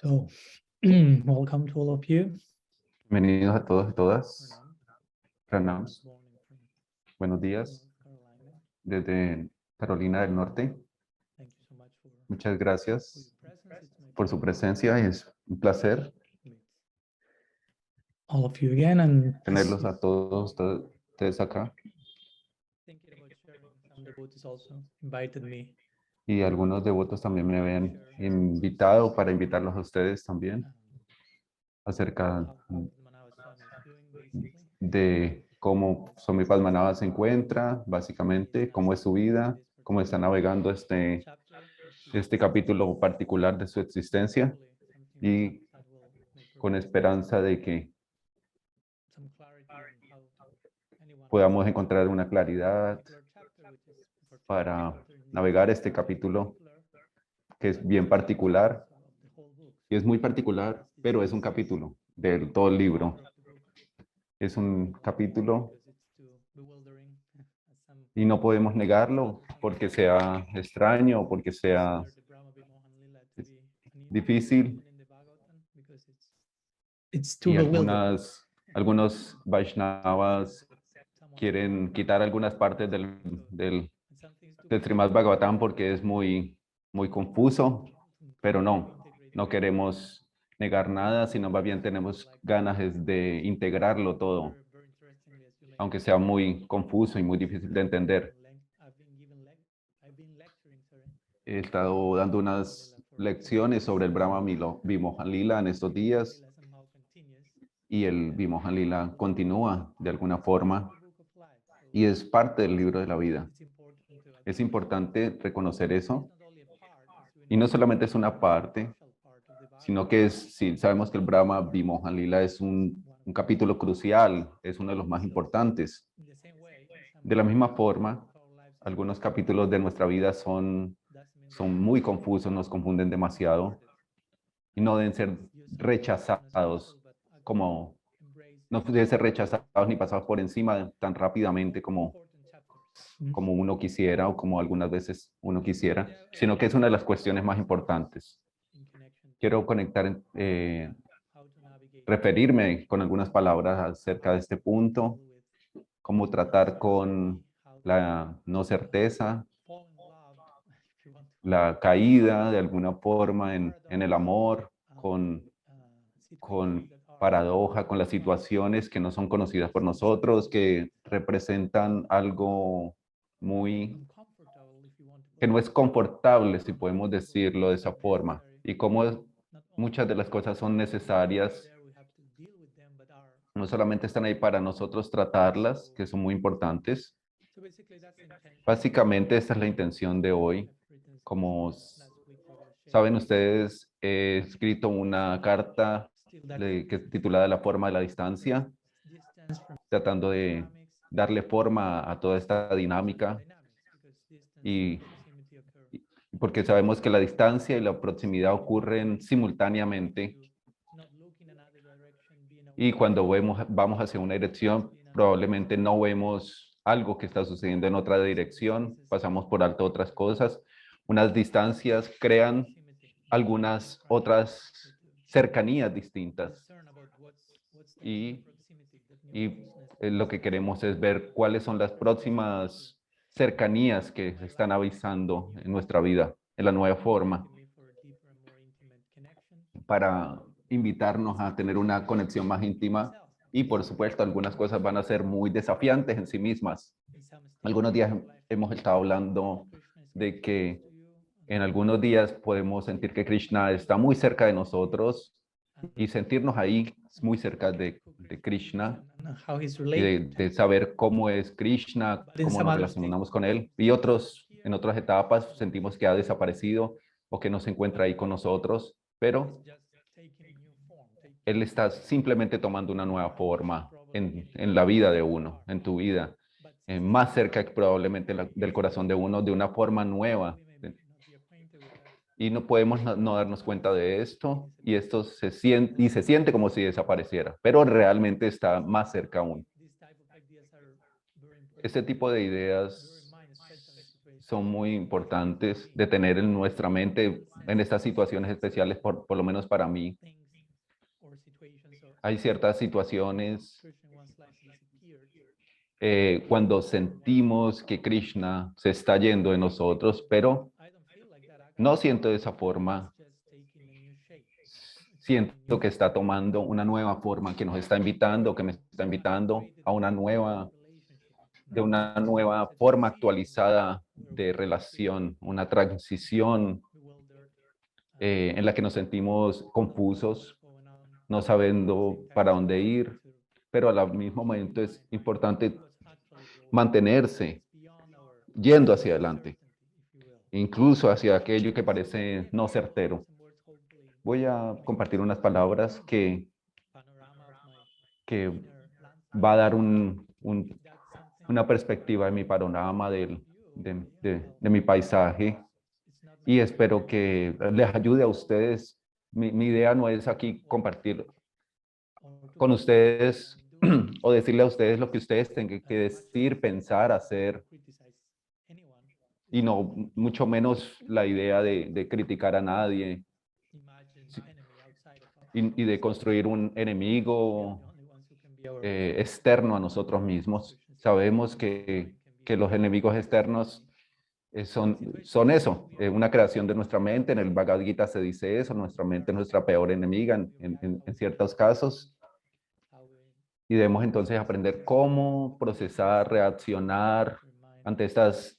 So, welcome to all of you. Bienvenidos a todos y todas. Pranam. Pranam. Buenos días desde Carolina del Norte. Thank you so much for Muchas gracias your presence. It's my por su pleasure presencia y es un placer to meet all of you again, and tenerlos a todos ustedes acá. thinking about sharing. Some devotees also invited me Y algunos devotos también me habían invitado para invitarlos a ustedes también acerca how Padmanabha Swami is doing, basically. de cómo Swami Padmanabha se encuentra, básicamente, cómo es su vida, cómo está navegando este capítulo particular de su existencia y con esperanza de que podamos encontrar una claridad para navegar este capítulo que es bien particular y es muy particular, pero es un capítulo de todo el libro. Es un capítulo y no podemos negarlo porque sea extraño o porque sea difícil. Y algunos Vaishnavas quieren quitar algunas partes del Srimad Bhagavatam porque es muy confuso, pero no queremos negar nada, sino más bien tenemos ganas de integrarlo todo, aunque sea muy confuso y muy difícil de entender. He estado dando unas lecciones sobre el Brahma Vimohan Lila en estos días y el Vimohan Lila continúa de alguna forma y es parte del libro de la vida. Es importante reconocer eso y no solamente es una parte, sino que si sabemos que el Brahma Vimohan Lila es un capítulo crucial, es uno de los más importantes. De la misma forma, algunos capítulos de nuestra vida son muy confusos, nos confunden demasiado y no deben ser rechazados no deben ser rechazados ni pasados por encima tan rápidamente como uno quisiera o como algunas veces uno quisiera, sino que es una de las cuestiones más importantes. Quiero referirme con algunas palabras acerca de este punto, cómo tratar con la no certeza, la caída de alguna forma en el amor, con paradoja, con las situaciones que no son conocidas por nosotros, que representan algo que no es confortable, si podemos decirlo de esa forma, y cómo muchas de las cosas son necesarias, no solamente están ahí para nosotros tratarlas, que son muy importantes. Básicamente esta es la intención de hoy. Como saben ustedes, he escrito una carta que es titulada La forma de la distancia, tratando de darle forma a toda esta dinámica y porque sabemos que la distancia y la proximidad ocurren simultáneamente y cuando vamos hacia una dirección probablemente no vemos algo que está sucediendo en otra dirección, pasamos por alto otras cosas. Unas distancias crean algunas otras cercanías distintas y lo que queremos es ver cuáles son las próximas cercanías que se están avisando en nuestra vida, en la nueva forma, para invitarnos a tener una conexión más íntima y por supuesto algunas cosas van a ser muy desafiantes en sí mismas. Algunos días hemos estado hablando de que en algunos días podemos sentir que Krishna está muy cerca de nosotros y sentirnos ahí muy cerca de Krishna y de saber cómo es Krishna, cómo nos relacionamos con él. Y en otras etapas sentimos que ha desaparecido o que no se encuentra ahí con nosotros, pero él está simplemente tomando una nueva forma en la vida de uno, en tu vida, más cerca probablemente del corazón de uno, de una forma nueva. Y no podemos no darnos cuenta de esto y esto se siente como si desapareciera, pero realmente está más cerca aún. Este tipo de ideas son muy importantes de tener en nuestra mente en estas situaciones especiales, por lo menos para mí. Hay ciertas situaciones cuando sentimos que Krishna se está yendo de nosotros, pero no siento de esa forma. Siento que está tomando una nueva forma, que nos está invitando, que me está invitando a una nueva forma actualizada de relación, una transición en la que nos sentimos confusos, no sabiendo para dónde ir, pero al mismo momento es importante mantenerse yendo hacia adelante, incluso hacia aquello que parece no certero. Voy a compartir unas palabras que va a dar una perspectiva de mi panorama, de mi paisaje, y espero que les ayude a ustedes. Mi idea no es aquí compartir con ustedes o decirle a ustedes lo que ustedes tengan que decir, pensar, hacer, y no mucho menos la idea de criticar a nadie y de construir un enemigo externo a nosotros mismos. Sabemos que los enemigos externos son eso, una creación de nuestra mente. En el Bhagavad Gita se dice eso, nuestra mente es nuestra peor enemiga en ciertos casos. Y debemos entonces aprender cómo procesar, reaccionar ante estas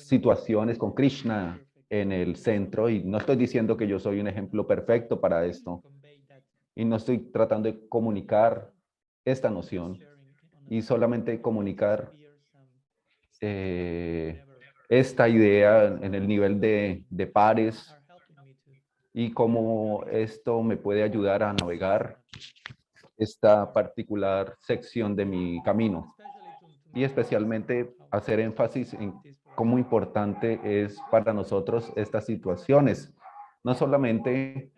situaciones con Krishna en el centro. Y no estoy diciendo que yo soy un ejemplo perfecto para esto. Y no estoy tratando de comunicar esta noción y solamente comunicar esta idea en el nivel de pares y cómo esto me puede ayudar a navegar esta particular sección de mi camino, y especialmente hacer énfasis en cómo importante es para nosotros estas situaciones. No estoy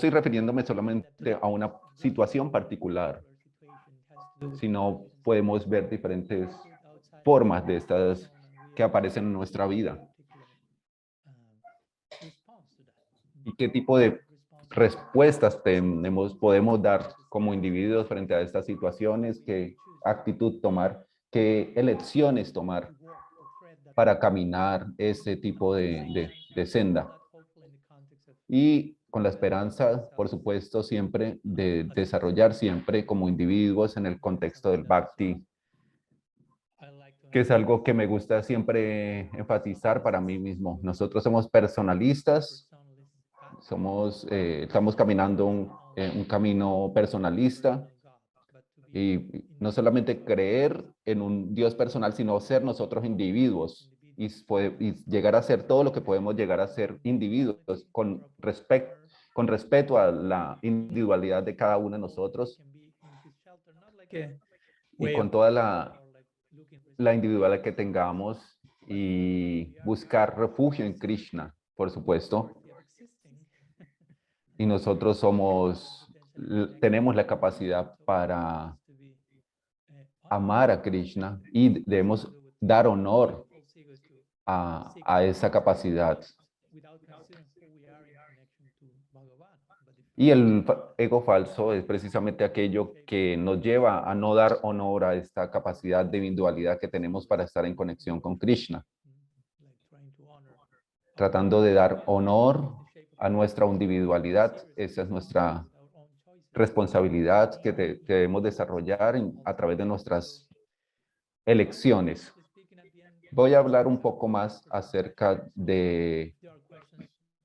refiriéndome solamente a una situación particular, sino podemos ver diferentes formas de estas que aparecen en nuestra vida. ¿Y qué tipo de respuestas podemos dar como individuos frente a estas situaciones? ¿Qué actitud tomar? ¿Qué elecciones tomar para caminar ese tipo de senda? Y con la esperanza, por supuesto, siempre de desarrollar siempre como individuos en el contexto del Bhakti, que es algo que me gusta siempre enfatizar para mí mismo. Nosotros somos personalistas, estamos caminando un camino personalista, y no solamente creer en un Dios personal, sino ser nosotros individuos y llegar a ser todo lo que podemos llegar a ser individuos con respeto a la individualidad de cada uno de nosotros y con toda la individualidad que tengamos, y buscar refugio en Krishna, por supuesto. Y nosotros tenemos la capacidad para amar a Krishna y debemos dar honor a esa capacidad. Y el ego falso es precisamente aquello que nos lleva a no dar honor a esta capacidad de individualidad que tenemos para estar en conexión con Krishna, tratando de dar honor a nuestra individualidad. Esa es nuestra responsabilidad que debemos desarrollar a través de nuestras elecciones. Voy a hablar un poco más acerca de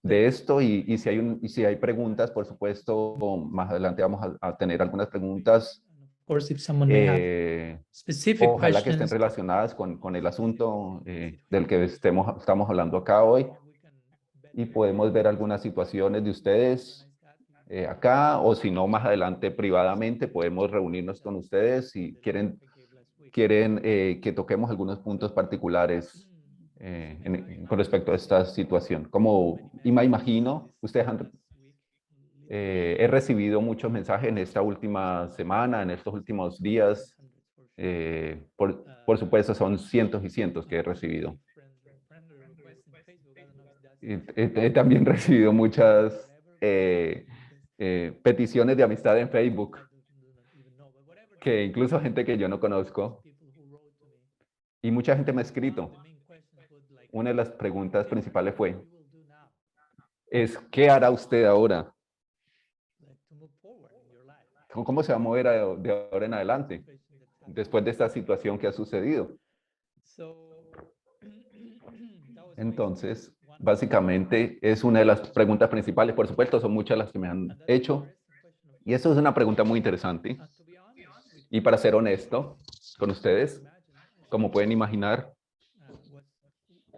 esto, y si hay preguntas, por supuesto, más adelante vamos a tener algunas preguntas. Ojalá que estén relacionadas con el asunto del que estamos hablando acá hoy, y podemos ver algunas situaciones de ustedes acá, o si no, más adelante privadamente podemos reunirnos con ustedes si quieren que toquemos algunos puntos particulares con respecto a esta situación. Como me imagino, ustedes he recibido muchos mensajes en esta última semana, en estos últimos días, Por supuesto, son cientos y cientos que he recibido. He también recibido muchas peticiones de amistad en Facebook, que incluso gente que yo no conozco, y mucha gente me ha escrito. Una de las preguntas principales ¿qué hará usted ahora? ¿Cómo se va a mover de ahora en adelante, después de esta situación que ha sucedido? Entonces, básicamente es una de las preguntas principales. Por supuesto, son muchas las que me han hecho. Y eso es una pregunta muy interesante. Y para ser honesto con ustedes, como pueden imaginar,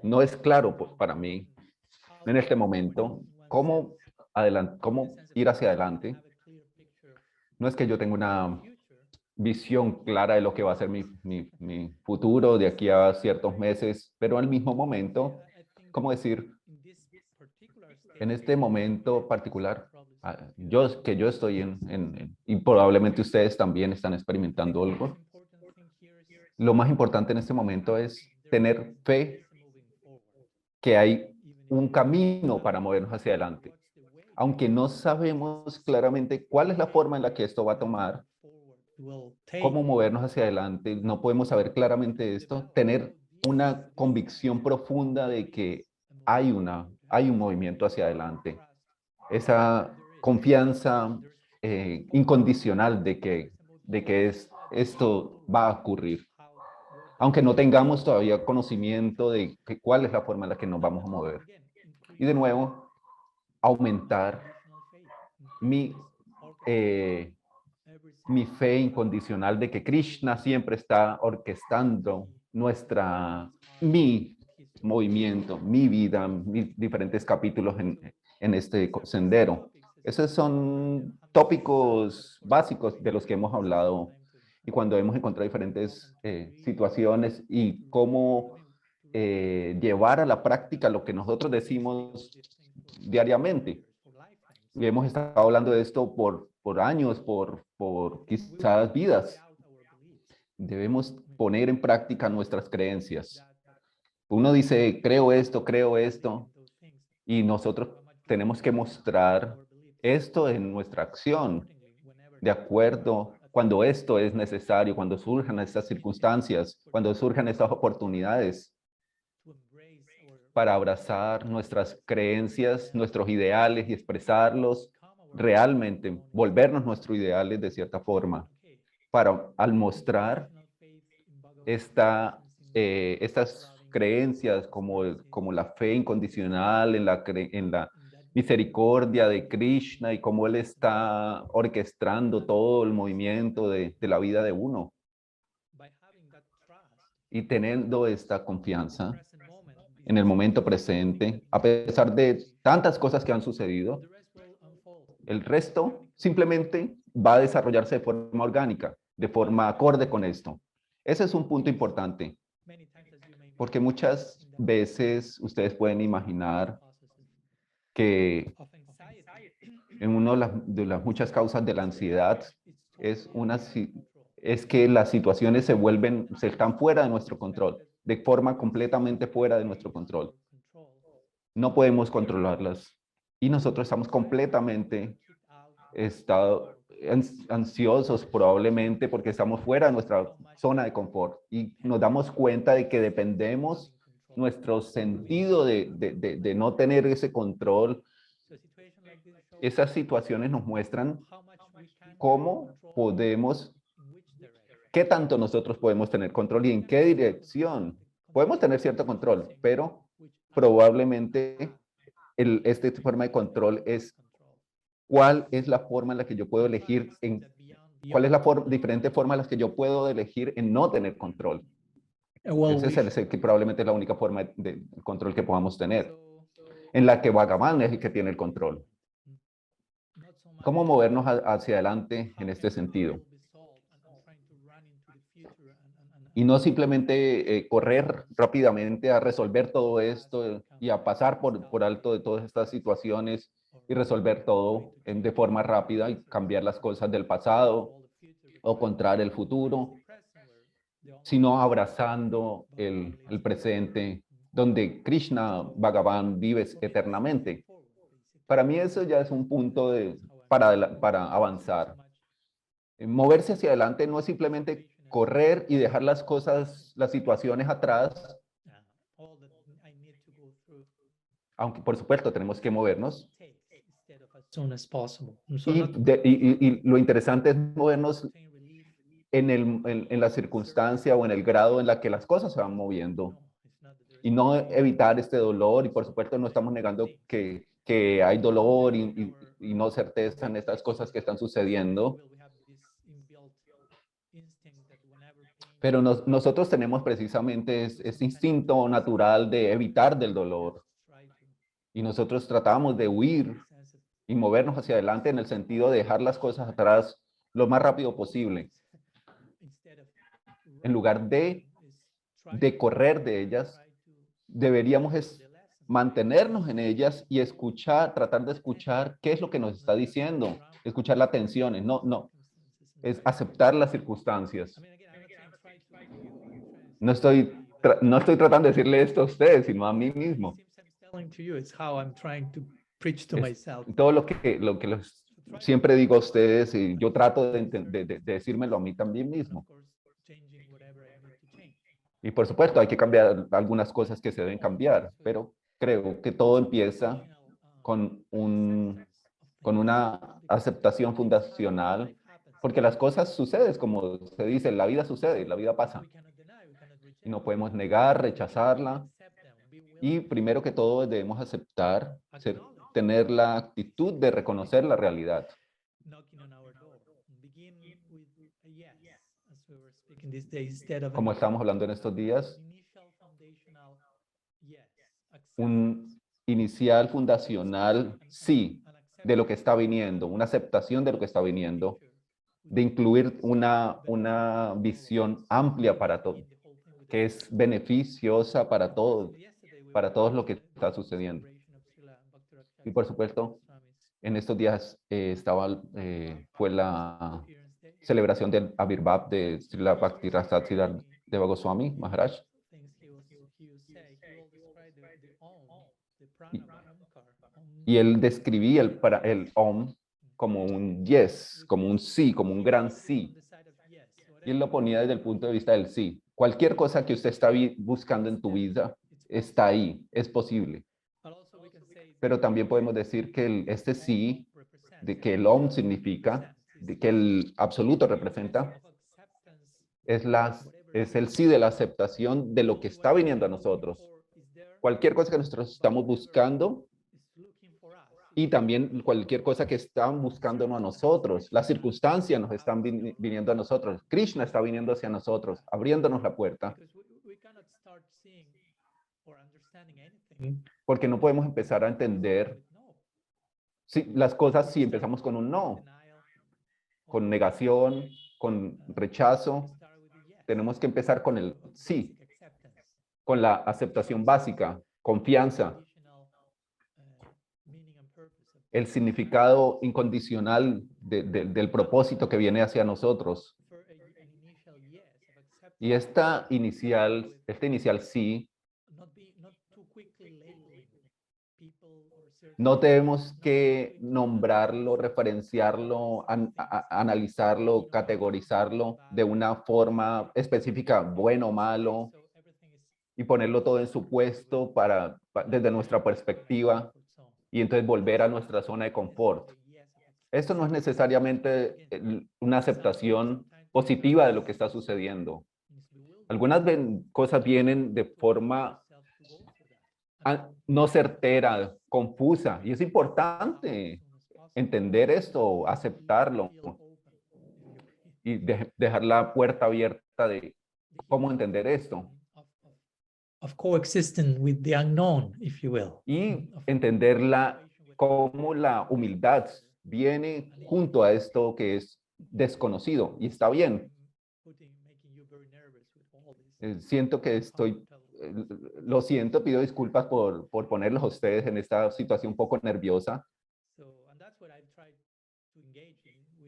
no es claro para mí en este momento cómo ir hacia adelante. No es que yo tenga una visión clara de lo que va a ser mi futuro de aquí a ciertos meses, pero al mismo momento, ¿cómo decir? En este momento particular, yo estoy y probablemente ustedes también están experimentando algo. Lo más importante en este momento es tener fe que hay un camino para movernos hacia adelante. Aunque no sabemos claramente cuál es la forma en la que esto va a tomar, cómo movernos hacia adelante, no podemos saber claramente esto, tener una convicción profunda de que hay un movimiento hacia adelante. Esa confianza incondicional de que esto va a ocurrir. Aunque no tengamos todavía conocimiento de cuál es la forma en la que nos vamos a mover. Y de nuevo, aumentar eh, mi fe incondicional de que Krishna siempre está orquestando mi movimiento, mi vida, mis diferentes capítulos en este sendero. Esos son tópicos básicos de los que hemos hablado y cuando hemos encontrado diferentes situaciones y cómo llevar a la práctica lo que nosotros decimos diariamente. Y hemos estado hablando de esto por años, por quizás vidas. Debemos poner en práctica nuestras creencias. Uno dice, creo esto, y nosotros tenemos que mostrar esto en nuestra acción, de acuerdo, cuando esto es necesario, cuando surjan estas circunstancias, cuando surjan estas oportunidades, para abrazar nuestras creencias, nuestros ideales y expresarlos realmente, volvernos nuestros ideales de cierta forma, para al mostrar estas creencias como la fe incondicional en la misericordia de Krishna y cómo Él está orquestando todo el movimiento de la vida de uno. Y teniendo esta confianza en el momento presente, a pesar de tantas cosas que han sucedido, el resto simplemente va a desarrollarse de forma orgánica, de forma acorde con esto. Ese es un punto importante, porque muchas veces ustedes pueden imaginar que en una de las muchas causas de la ansiedad es que las situaciones se están fuera de nuestro control, de forma completamente fuera de nuestro control. No podemos controlarlas. Y nosotros estamos completamente ansiosos probablemente porque estamos fuera de nuestra zona de confort y nos damos cuenta de que dependemos nuestro sentido de no tener ese control. Esas situaciones nos muestran qué tanto nosotros podemos tener control y en qué dirección. Podemos tener cierto control, pero probablemente esta forma de control es cuál es la forma en la que yo puedo elegir, cuál es la diferente forma en la que yo puedo elegir en no tener control. Ese es que probablemente es la única forma de control que podamos tener, en la que Bhagavan es el que tiene el control. ¿Cómo movernos hacia adelante en este sentido? Y no simplemente correr rápidamente a resolver todo esto y a pasar por alto de todas estas situaciones y resolver todo de forma rápida y cambiar las cosas del pasado o contraer el futuro, sino abrazando el presente, donde Krishna Bhagavan vive eternamente. Para mí eso ya es un punto para avanzar. Moverse hacia adelante no es simplemente correr y dejar las cosas, las situaciones atrás, aunque por supuesto tenemos que movernos. Y lo interesante es movernos en la circunstancia o en el grado en la que las cosas se van moviendo y no evitar este dolor. Y por supuesto no estamos negando que hay dolor y no certeza en estas cosas que están sucediendo. Pero nosotros tenemos precisamente este instinto natural de evitar del dolor. Y nosotros tratamos de huir y movernos hacia adelante en el sentido de dejar las cosas atrás lo más rápido posible. En lugar de correr de ellas, deberíamos mantenernos en ellas y escuchar, tratar de escuchar qué es lo que nos está diciendo, escuchar las tensiones, no, es aceptar las circunstancias. No estoy tratando de decirle esto a ustedes, sino a mí mismo. Todo lo que siempre digo a ustedes y yo trato de decírmelo a mí también mismo. Y por supuesto hay que cambiar algunas cosas que se deben cambiar, pero creo que todo empieza con una aceptación fundacional, porque las cosas suceden, como se dice, la vida sucede, la vida pasa. Y no podemos negar, rechazarla. Y primero que todo debemos aceptar, tener la actitud de reconocer la realidad. Como estamos hablando en estos días, un inicial fundacional sí de lo que está viniendo, una aceptación de lo que está viniendo, de incluir una visión amplia para todo, que es beneficiosa para todos lo que está sucediendo. Y por supuesto, en estos días fue la celebración del Avirbhav de Srila Bhaktirasa Siddhardeva Goswami Maharaj. Y él describía el Om como un yes, como un sí, como un gran sí. Y él lo ponía desde el punto de vista del sí. Cualquier cosa que usted está buscando en tu vida está ahí, es posible. Pero también podemos decir que este sí, de que el Om significa, de que el absoluto representa, es el sí de la aceptación de lo que está viniendo a nosotros. Cualquier cosa que nosotros estamos buscando y también cualquier cosa que están buscándonos a nosotros. Las circunstancias nos están viniendo a nosotros. Krishna está viniendo hacia nosotros, abriéndonos la puerta. Porque no podemos empezar a entender las cosas si empezamos con un no, con negación, con rechazo. Tenemos que empezar con el sí, con la aceptación básica, confianza, el significado incondicional del propósito que viene hacia nosotros. Y este inicial sí, no tenemos que nombrarlo, referenciarlo, analizarlo, categorizarlo de una forma específica, bueno o malo, y ponerlo todo en su puesto desde nuestra perspectiva y entonces volver a nuestra zona de confort. Esto no es necesariamente una aceptación positiva de lo que está sucediendo. Algunas cosas vienen de forma no certera, confusa, y es importante entender esto, aceptarlo y dejar la puerta abierta de cómo entender esto. Y entenderla como la humildad viene junto a esto que es desconocido y está bien. Siento que lo siento, pido disculpas por ponerlos a ustedes en esta situación un poco nerviosa.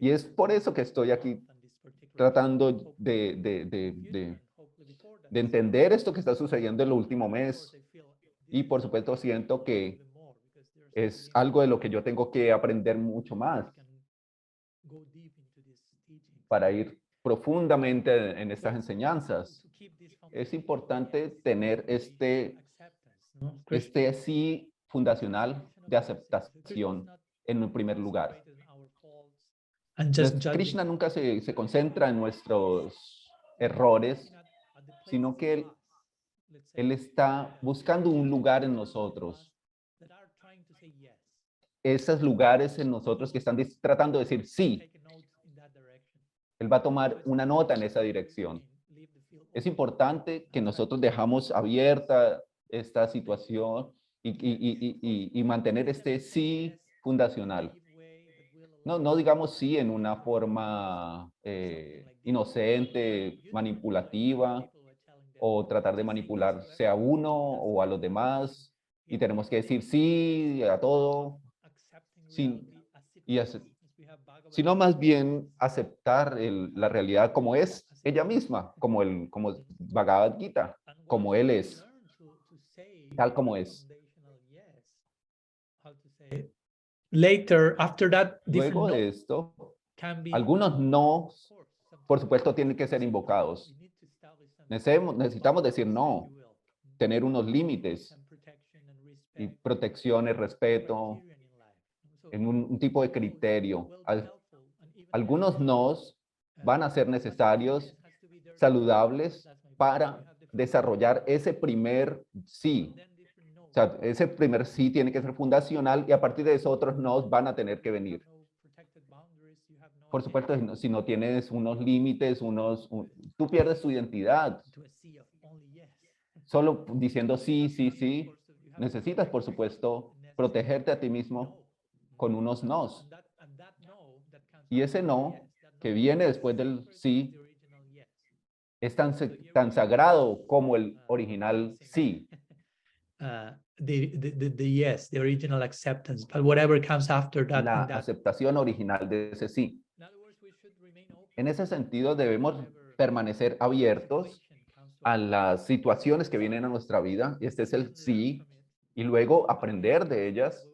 Y es por eso que estoy aquí tratando de de entender esto que está sucediendo en el último mes. Y por supuesto siento que es algo de lo que yo tengo que aprender mucho más para ir profundamente en estas enseñanzas. Es importante tener este sí fundacional de aceptación en un primer lugar. Krishna nunca se concentra en nuestros errores, sino que él está buscando un lugar en nosotros. Esos lugares en nosotros que están tratando de decir sí. Él va a tomar una nota en esa dirección. Es importante que nosotros dejamos abierta esta situación y mantener este sí fundacional. No digamos sí en una forma inocente, manipulativa, o tratar de manipularse a uno o a los demás, y tenemos que decir sí a todo, sino más bien aceptar la realidad como es ella misma, como Bhagavad Gita, como él es, tal como es. Later, after that, Luego de esto, algunos no, por supuesto, tienen que ser invocados. Necesitamos decir no, tener unos límites y protecciones, respeto, en un tipo de criterio. Algunos nos van a ser necesarios, saludables, para desarrollar ese primer sí. O sea, ese primer sí tiene que ser fundacional y a partir de eso otros nos van a tener que venir. Por supuesto, si no tienes unos límites, tú pierdes tu identidad. Solo diciendo sí, sí, sí, necesitas, por supuesto, protegerte a ti mismo con unos nos. Y ese no, que viene después del sí, es tan sagrado como el original sí. The yes, the original acceptance, but whatever comes after that. La aceptación original de ese sí. En ese sentido, debemos permanecer abiertos a las situaciones que vienen a nuestra vida, y este es el sí, y luego aprender de ellas.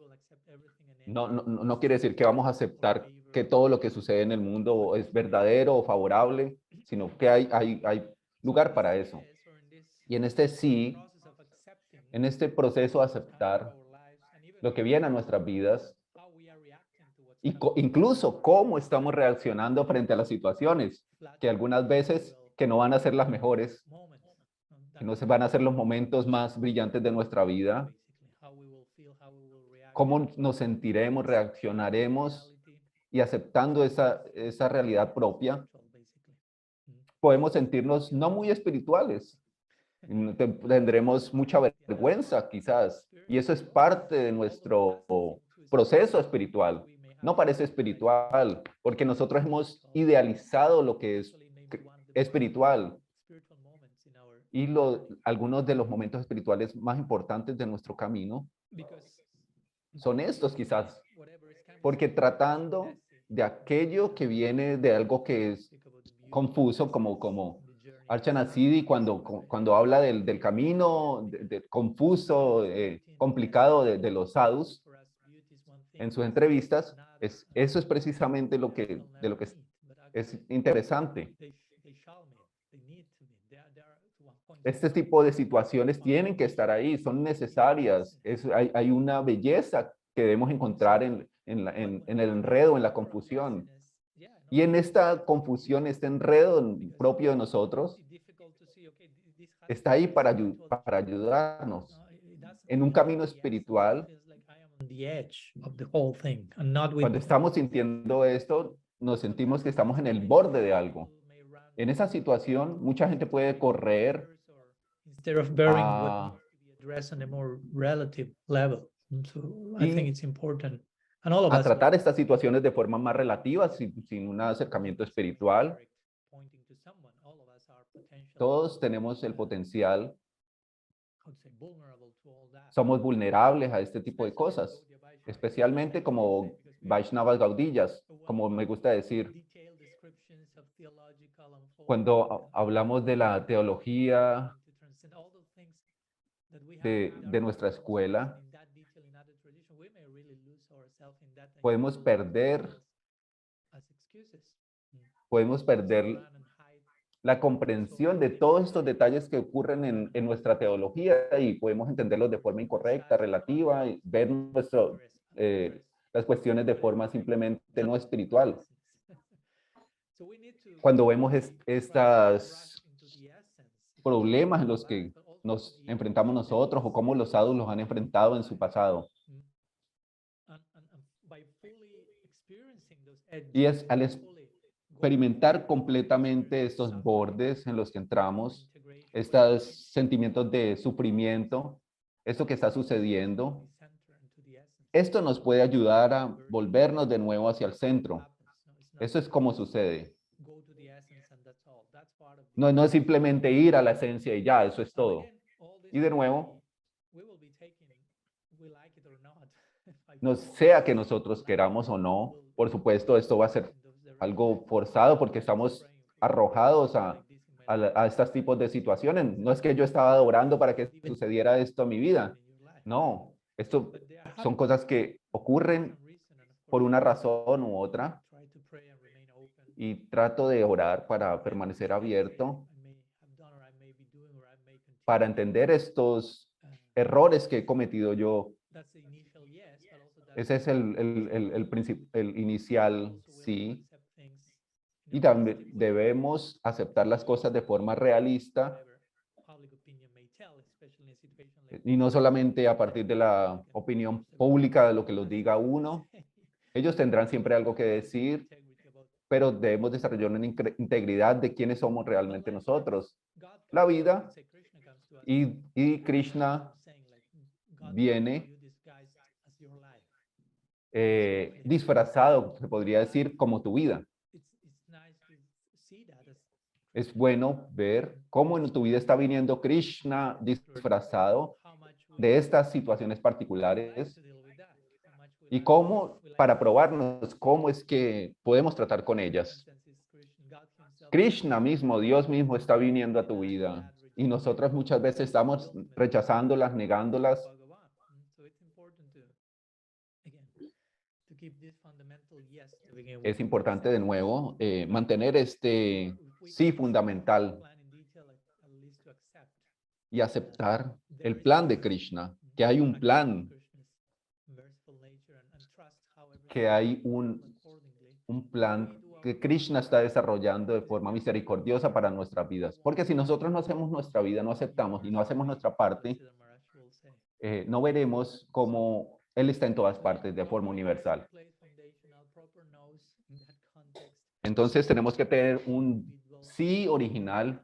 No quiere decir que vamos a aceptar que todo lo que sucede en el mundo es verdadero o favorable, sino que hay lugar para eso. Y en este sí, en este proceso de aceptar lo que viene a nuestras vidas, y incluso cómo estamos reaccionando frente a las situaciones, que algunas veces que no van a ser las mejores, que no se van a ser los momentos más brillantes de nuestra vida, cómo nos sentiremos, reaccionaremos, y aceptando esa realidad propia, podemos sentirnos no muy espirituales. Tendremos mucha vergüenza quizás, y eso es parte de nuestro proceso espiritual. No parece espiritual, porque nosotros hemos idealizado lo que es espiritual. Y algunos de los momentos espirituales más importantes de nuestro camino son estos quizás, porque tratando de aquello que viene de algo que es confuso, como Archana Siddhi cuando habla del camino confuso, complicado de los sadhus en sus entrevistas, eso es precisamente de lo que es interesante. Este tipo de situaciones tienen que estar ahí, son necesarias. Hay una belleza que debemos encontrar en el enredo, en la confusión. Y en esta confusión, este enredo propio de nosotros, está ahí para ayudarnos. En un camino espiritual, cuando estamos sintiendo esto, nos sentimos que estamos en el borde de algo. En esa situación, mucha gente puede correr instead of bearing what needs to be addressed on a more relative level. So I think it's important. And all of a us tratar estas situaciones de forma más relativa, sin un acercamiento espiritual. Todos tenemos el potencial, somos vulnerables a este tipo de cosas, especialmente como Vaishnavas Gaudillas, como me gusta decir. Cuando hablamos de la teología de nuestra escuela, podemos perder la comprensión de todos estos detalles que ocurren en nuestra teología y podemos entenderlos de forma incorrecta, relativa, y ver las cuestiones de forma simplemente no espiritual. Cuando vemos estos problemas en los que nos enfrentamos nosotros o cómo los adultos los han enfrentado en su pasado. Y es al experimentar completamente estos bordes en los que entramos, estos sentimientos de sufrimiento, esto que está sucediendo, esto nos puede ayudar a volvernos de nuevo hacia el centro. Eso es como sucede. No es simplemente ir a la esencia y ya, eso es todo. Y de nuevo, no sea que nosotros queramos o no, por supuesto, esto va a ser algo forzado porque estamos arrojados a estos tipos de situaciones. No es que yo estaba adorando para que sucediera esto en mi vida. No, esto son cosas que ocurren por una razón u otra. Y trato de orar para permanecer abierto, para entender estos errores que he cometido yo. Ese es el inicial, sí. Y también debemos aceptar las cosas de forma realista y no solamente a partir de la opinión pública de lo que los diga uno. Ellos tendrán siempre algo que decir, pero debemos desarrollar una integridad de quiénes somos realmente nosotros. La vida y Krishna viene disfrazado, se podría decir, como tu vida. Es bueno ver cómo en tu vida está viniendo Krishna disfrazado de estas situaciones particulares y cómo, para probarnos, cómo es que podemos tratar con ellas. Krishna mismo, Dios mismo está viniendo a tu vida y nosotros muchas veces estamos rechazándolas, negándolas. Es importante de nuevo mantener este sí fundamental y aceptar el plan de Krishna, que hay un plan, que hay un plan que Krishna está desarrollando de forma misericordiosa para nuestras vidas. Porque si nosotros no hacemos nuestra vida, no aceptamos y no hacemos nuestra parte, no veremos cómo Él está en todas partes de forma universal. Entonces tenemos que tener un sí original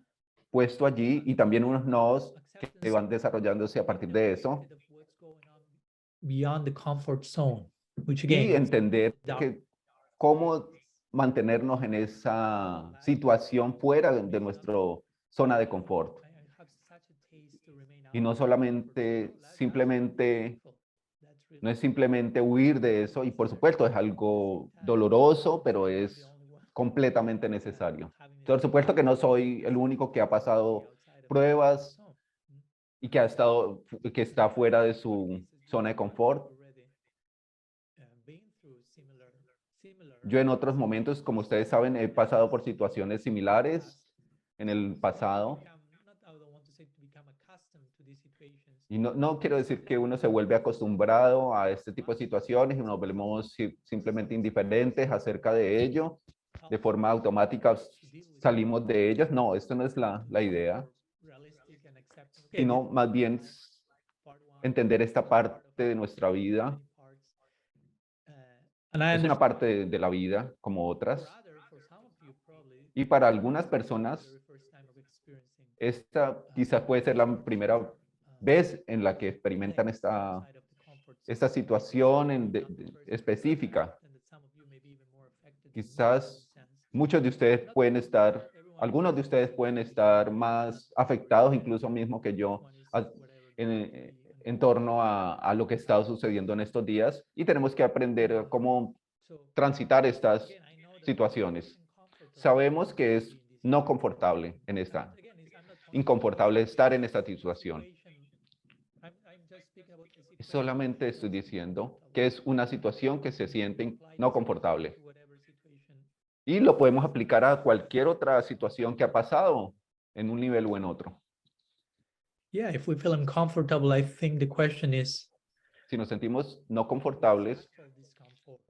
puesto allí y también unos nos que van desarrollándose a partir de eso. Beyond the comfort zone, which Y again, entender que cómo mantenernos en esa situación fuera de nuestra zona de confort. Y no solamente, no es simplemente huir de eso, y por supuesto es algo doloroso, pero es completamente necesario. Por supuesto que no soy el único que ha pasado pruebas y que que está fuera de su zona de confort. Yo en otros momentos, como ustedes saben, he pasado por situaciones similares en el pasado. Y no quiero decir que uno se vuelve acostumbrado a este tipo de situaciones y nos volvemos simplemente indiferentes acerca de ello. De forma automática salimos de ellas. No, esto no es la idea. Sino más bien entender esta parte de nuestra vida. Es una parte de la vida como otras. Y para algunas personas, esta quizás puede ser la primera vez en la que experimentan esta situación específica. Quizás muchos de ustedes pueden estar, algunos de ustedes pueden estar más afectados incluso mismo que yo en torno a lo que está sucediendo en estos días y tenemos que aprender cómo transitar estas situaciones. Sabemos que es no confortable en esta, inconfortable estar en esta situación. Solamente estoy diciendo que es una situación que se siente no confortable. Y lo podemos aplicar a cualquier otra situación que ha pasado en un nivel o en otro. Yeah, if we feel uncomfortable, I think the question is, Si nos sentimos no confortables,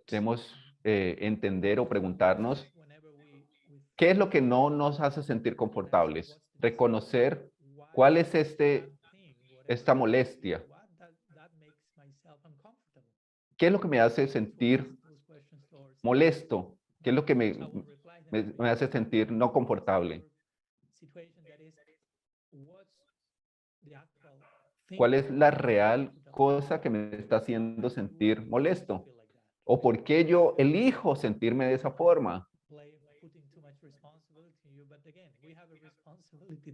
debemos entender o preguntarnos qué es lo que no nos hace sentir confortables. Reconocer cuál es esta molestia. ¿Qué es lo que me hace sentir molesto? ¿Qué es lo que me hace sentir no confortable? ¿Cuál es la real cosa que me está haciendo sentir molesto? ¿O por qué yo elijo sentirme de esa forma?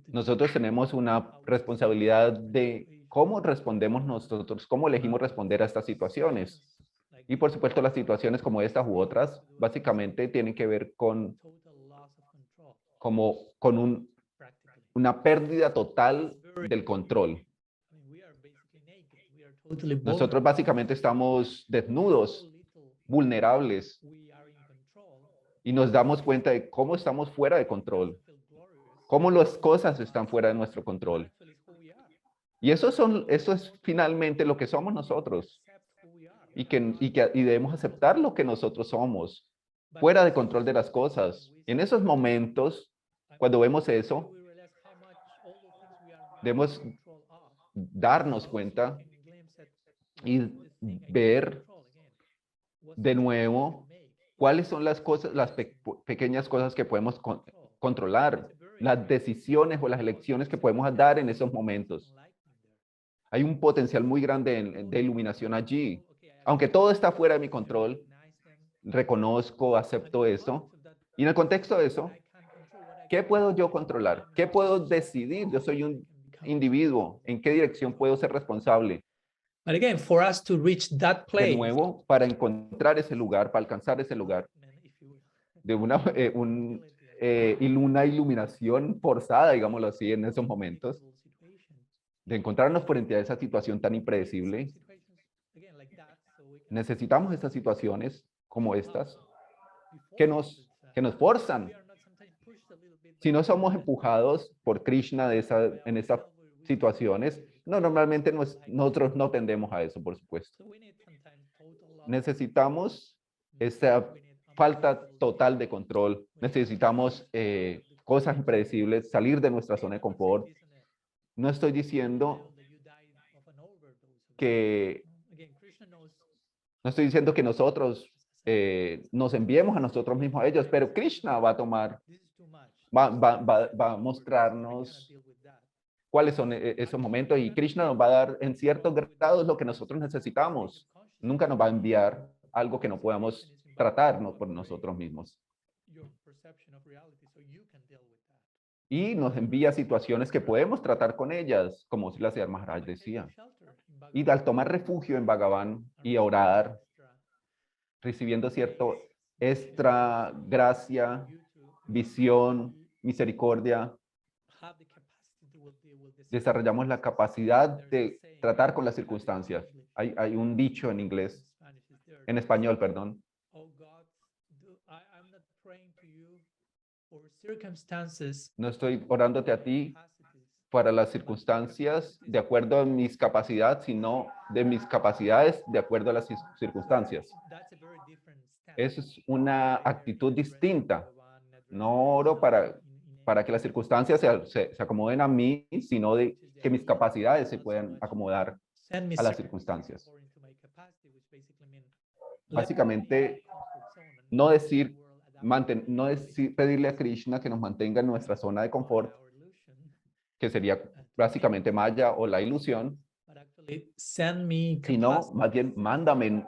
Nosotros tenemos una responsabilidad de cómo respondemos nosotros, cómo elegimos responder a estas situaciones. Y por supuesto, las situaciones como estas u otras, básicamente tienen que ver con una pérdida total del control. Nosotros básicamente estamos desnudos, vulnerables, y nos damos cuenta de cómo estamos fuera de control, cómo las cosas están fuera de nuestro control. Y eso es finalmente lo que somos nosotros. Y debemos aceptar lo que nosotros somos, fuera de control de las cosas. En esos momentos, cuando vemos eso, debemos darnos cuenta y ver de nuevo cuáles son las cosas, las pequeñas cosas que podemos controlar, las decisiones o las elecciones que podemos dar en esos momentos. Hay un potencial muy grande de iluminación allí. Aunque todo está fuera de mi control, reconozco, acepto eso. Y en el contexto de eso, ¿qué puedo yo controlar? ¿Qué puedo decidir? Yo soy un individuo. ¿En qué dirección puedo ser responsable? But again, for us to reach that De place, nuevo, para encontrar ese lugar, para alcanzar ese lugar, de una iluminación forzada, digámoslo así, en esos momentos, de encontrarnos frente a esa situación tan impredecible, necesitamos estas situaciones como estas que nos forzan. Si no somos empujados por Krishna en estas situaciones, normalmente nosotros no tendemos a eso, por supuesto. Necesitamos esta falta total de control. Necesitamos cosas impredecibles, salir de nuestra zona de confort. No estoy diciendo que nosotros nos enviemos a nosotros mismos a ellos, pero Krishna va a tomar, va a mostrarnos cuáles son esos momentos y Krishna nos va a dar en ciertos grados lo que nosotros necesitamos. Nunca nos va a enviar algo que no podamos tratarnos por nosotros mismos. Y nos envía situaciones que podemos tratar con ellas, como la señora Maharaj decía. Y al tomar refugio en Bhagavan y orar, recibiendo cierto extra gracia, visión, misericordia, desarrollamos la capacidad de tratar con las circunstancias. Hay un dicho en inglés, en español, perdón. No estoy orándote a ti para las circunstancias de acuerdo a mis capacidades, sino de mis capacidades de acuerdo a las circunstancias. Eso es una actitud distinta. No oro para que las circunstancias se acomoden a mí, sino de que mis capacidades se puedan acomodar a las circunstancias. Básicamente, no pedirle a Krishna que nos mantenga en nuestra zona de confort, que sería básicamente Maya o la ilusión, sino más bien mándame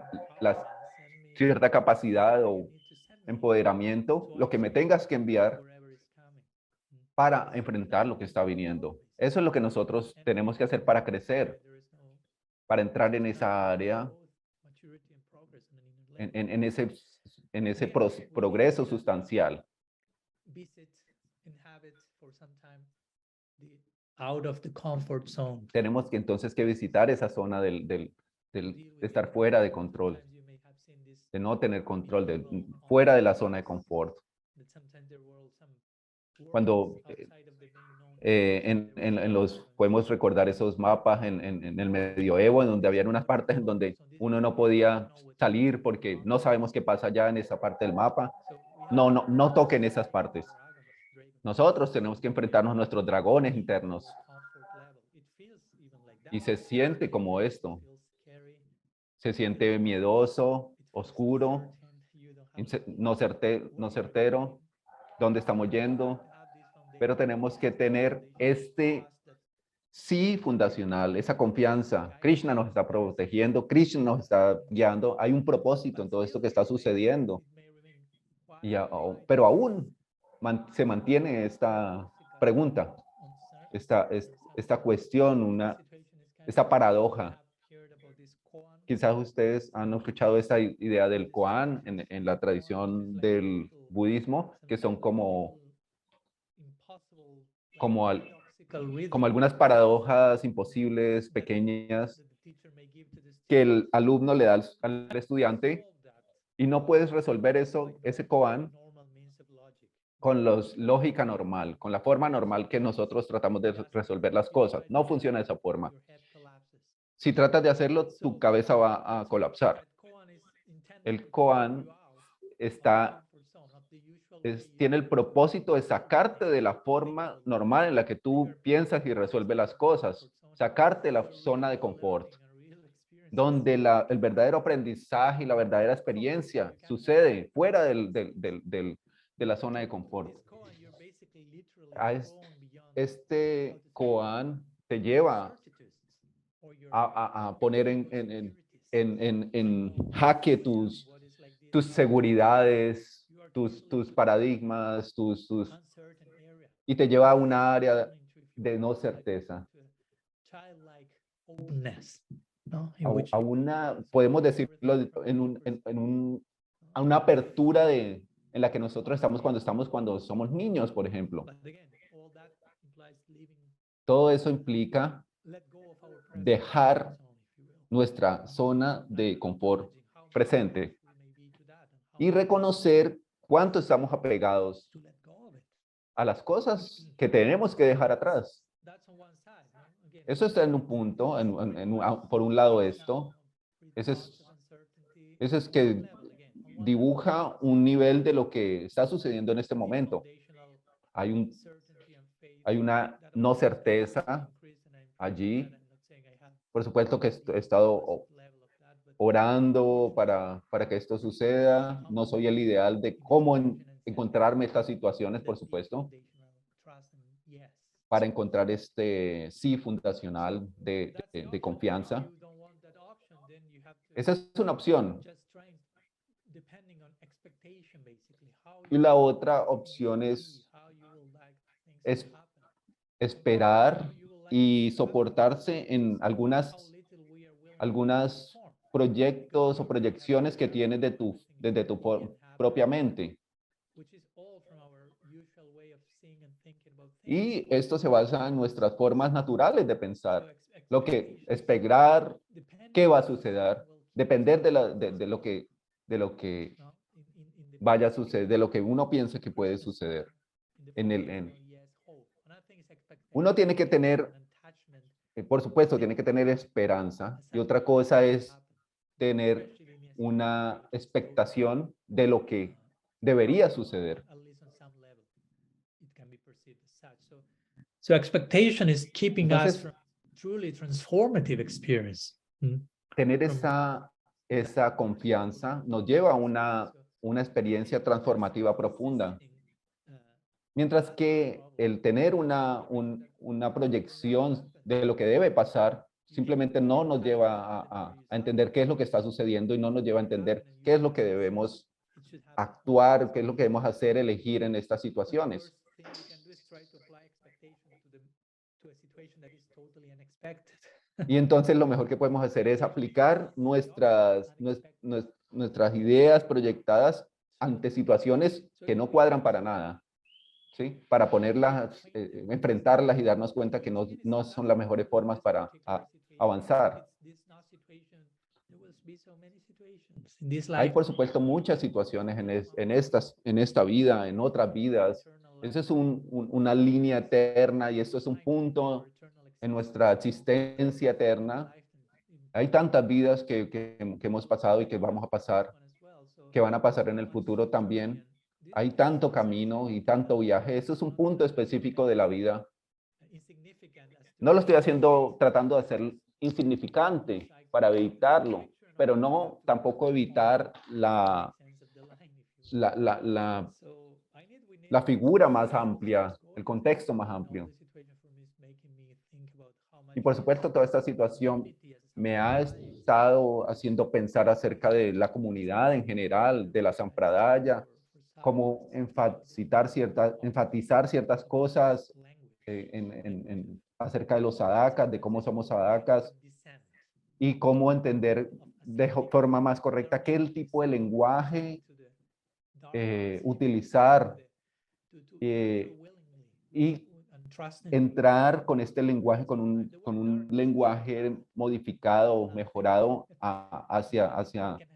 cierta capacidad o empoderamiento, lo que me tengas que enviar para enfrentar lo que está viniendo. Eso es lo que nosotros tenemos que hacer para crecer, para entrar en esa área, en ese progreso sustancial. out of the comfort zone. Tenemos que entonces que visitar esa zona de estar fuera de control, de no tener control, fuera de la zona de confort. Cuando podemos recordar esos mapas en el medioevo, en donde habían unas partes en donde uno no podía salir porque no sabemos qué pasa allá en esa parte del mapa. No toquen esas partes. Nosotros tenemos que enfrentarnos a nuestros dragones internos. Y se siente como esto. Se siente miedoso, oscuro, no certero, dónde estamos yendo. Pero tenemos que tener este sí fundacional, esa confianza. Krishna nos está protegiendo, Krishna nos está guiando. Hay un propósito en todo esto que está sucediendo. Pero aún se mantiene esta pregunta, esta cuestión, esta paradoja. Quizás ustedes han escuchado esta idea del koan en la tradición del budismo, que son como algunas paradojas imposibles, pequeñas, que el alumno le da al estudiante y no puedes resolver ese koan con lógica normal, con la forma normal que nosotros tratamos de resolver las cosas. No funciona de esa forma. Si tratas de hacerlo, tu cabeza va a colapsar. El koan tiene el propósito de sacarte de la forma normal en la que tú piensas y resuelves las cosas, sacarte de la zona de confort, donde el verdadero aprendizaje y la verdadera experiencia sucede fuera de la zona de confort. Este koan te lleva a poner en jaque tus seguridades, tus paradigmas, y te lleva a una área de no certeza. Podemos decirlo a una apertura en la que nosotros estamos cuando somos niños, por ejemplo. Todo eso implica dejar nuestra zona de confort presente y reconocer cuánto estamos apegados a las cosas que tenemos que dejar atrás. Eso está en un punto, por un lado esto, eso es que dibuja un nivel de lo que está sucediendo en este momento. Hay una no certeza allí. Por supuesto que he estado orando para que esto suceda. No soy el ideal de cómo encontrarme estas situaciones, por supuesto, para encontrar este sí fundacional de confianza. Esa es una opción. Y la otra opción es esperar y soportarse en algunas proyectos o proyecciones que tienes desde tu propia mente. Y esto se basa en nuestras formas naturales de pensar. Lo que esperar, qué va a suceder, depender de lo que vaya a suceder, de lo que uno piensa que puede suceder. Uno tiene que tener, por supuesto, tiene que tener esperanza. Y otra cosa es tener una expectación de lo que debería suceder. So expectation is keeping us from truly transformative experience. Tener esa confianza nos lleva a una experiencia transformativa profunda. Mientras que el tener una proyección de lo que debe pasar simplemente no nos lleva a entender qué es lo que está sucediendo y no nos lleva a entender qué es lo que debemos actuar, qué es lo que debemos hacer, elegir en estas situaciones. Y entonces lo mejor que podemos hacer es aplicar nuestras ideas proyectadas ante situaciones que no cuadran para nada. ¿sí? Para ponerlas, enfrentarlas y darnos cuenta que no son las mejores formas para avanzar. Hay, por supuesto, muchas situaciones en esta vida, en otras vidas. Eso es una línea eterna y esto es un punto en nuestra existencia eterna. Hay tantas vidas que hemos pasado y que vamos a pasar, que van a pasar en el futuro también. Hay tanto camino y tanto viaje. Eso es un punto específico de la vida. No lo estoy tratando de hacer insignificante para evitarlo, pero no tampoco evitar la figura más amplia, el contexto más amplio. Y por supuesto, toda esta situación me ha estado haciendo pensar acerca de la comunidad en general, de la Sampradaya, cómo enfatizar ciertas cosas acerca de los sadhakas, de cómo somos sadhakas, y cómo entender de forma más correcta qué tipo de lenguaje utilizar y entrar con este lenguaje, con un lenguaje modificado, mejorado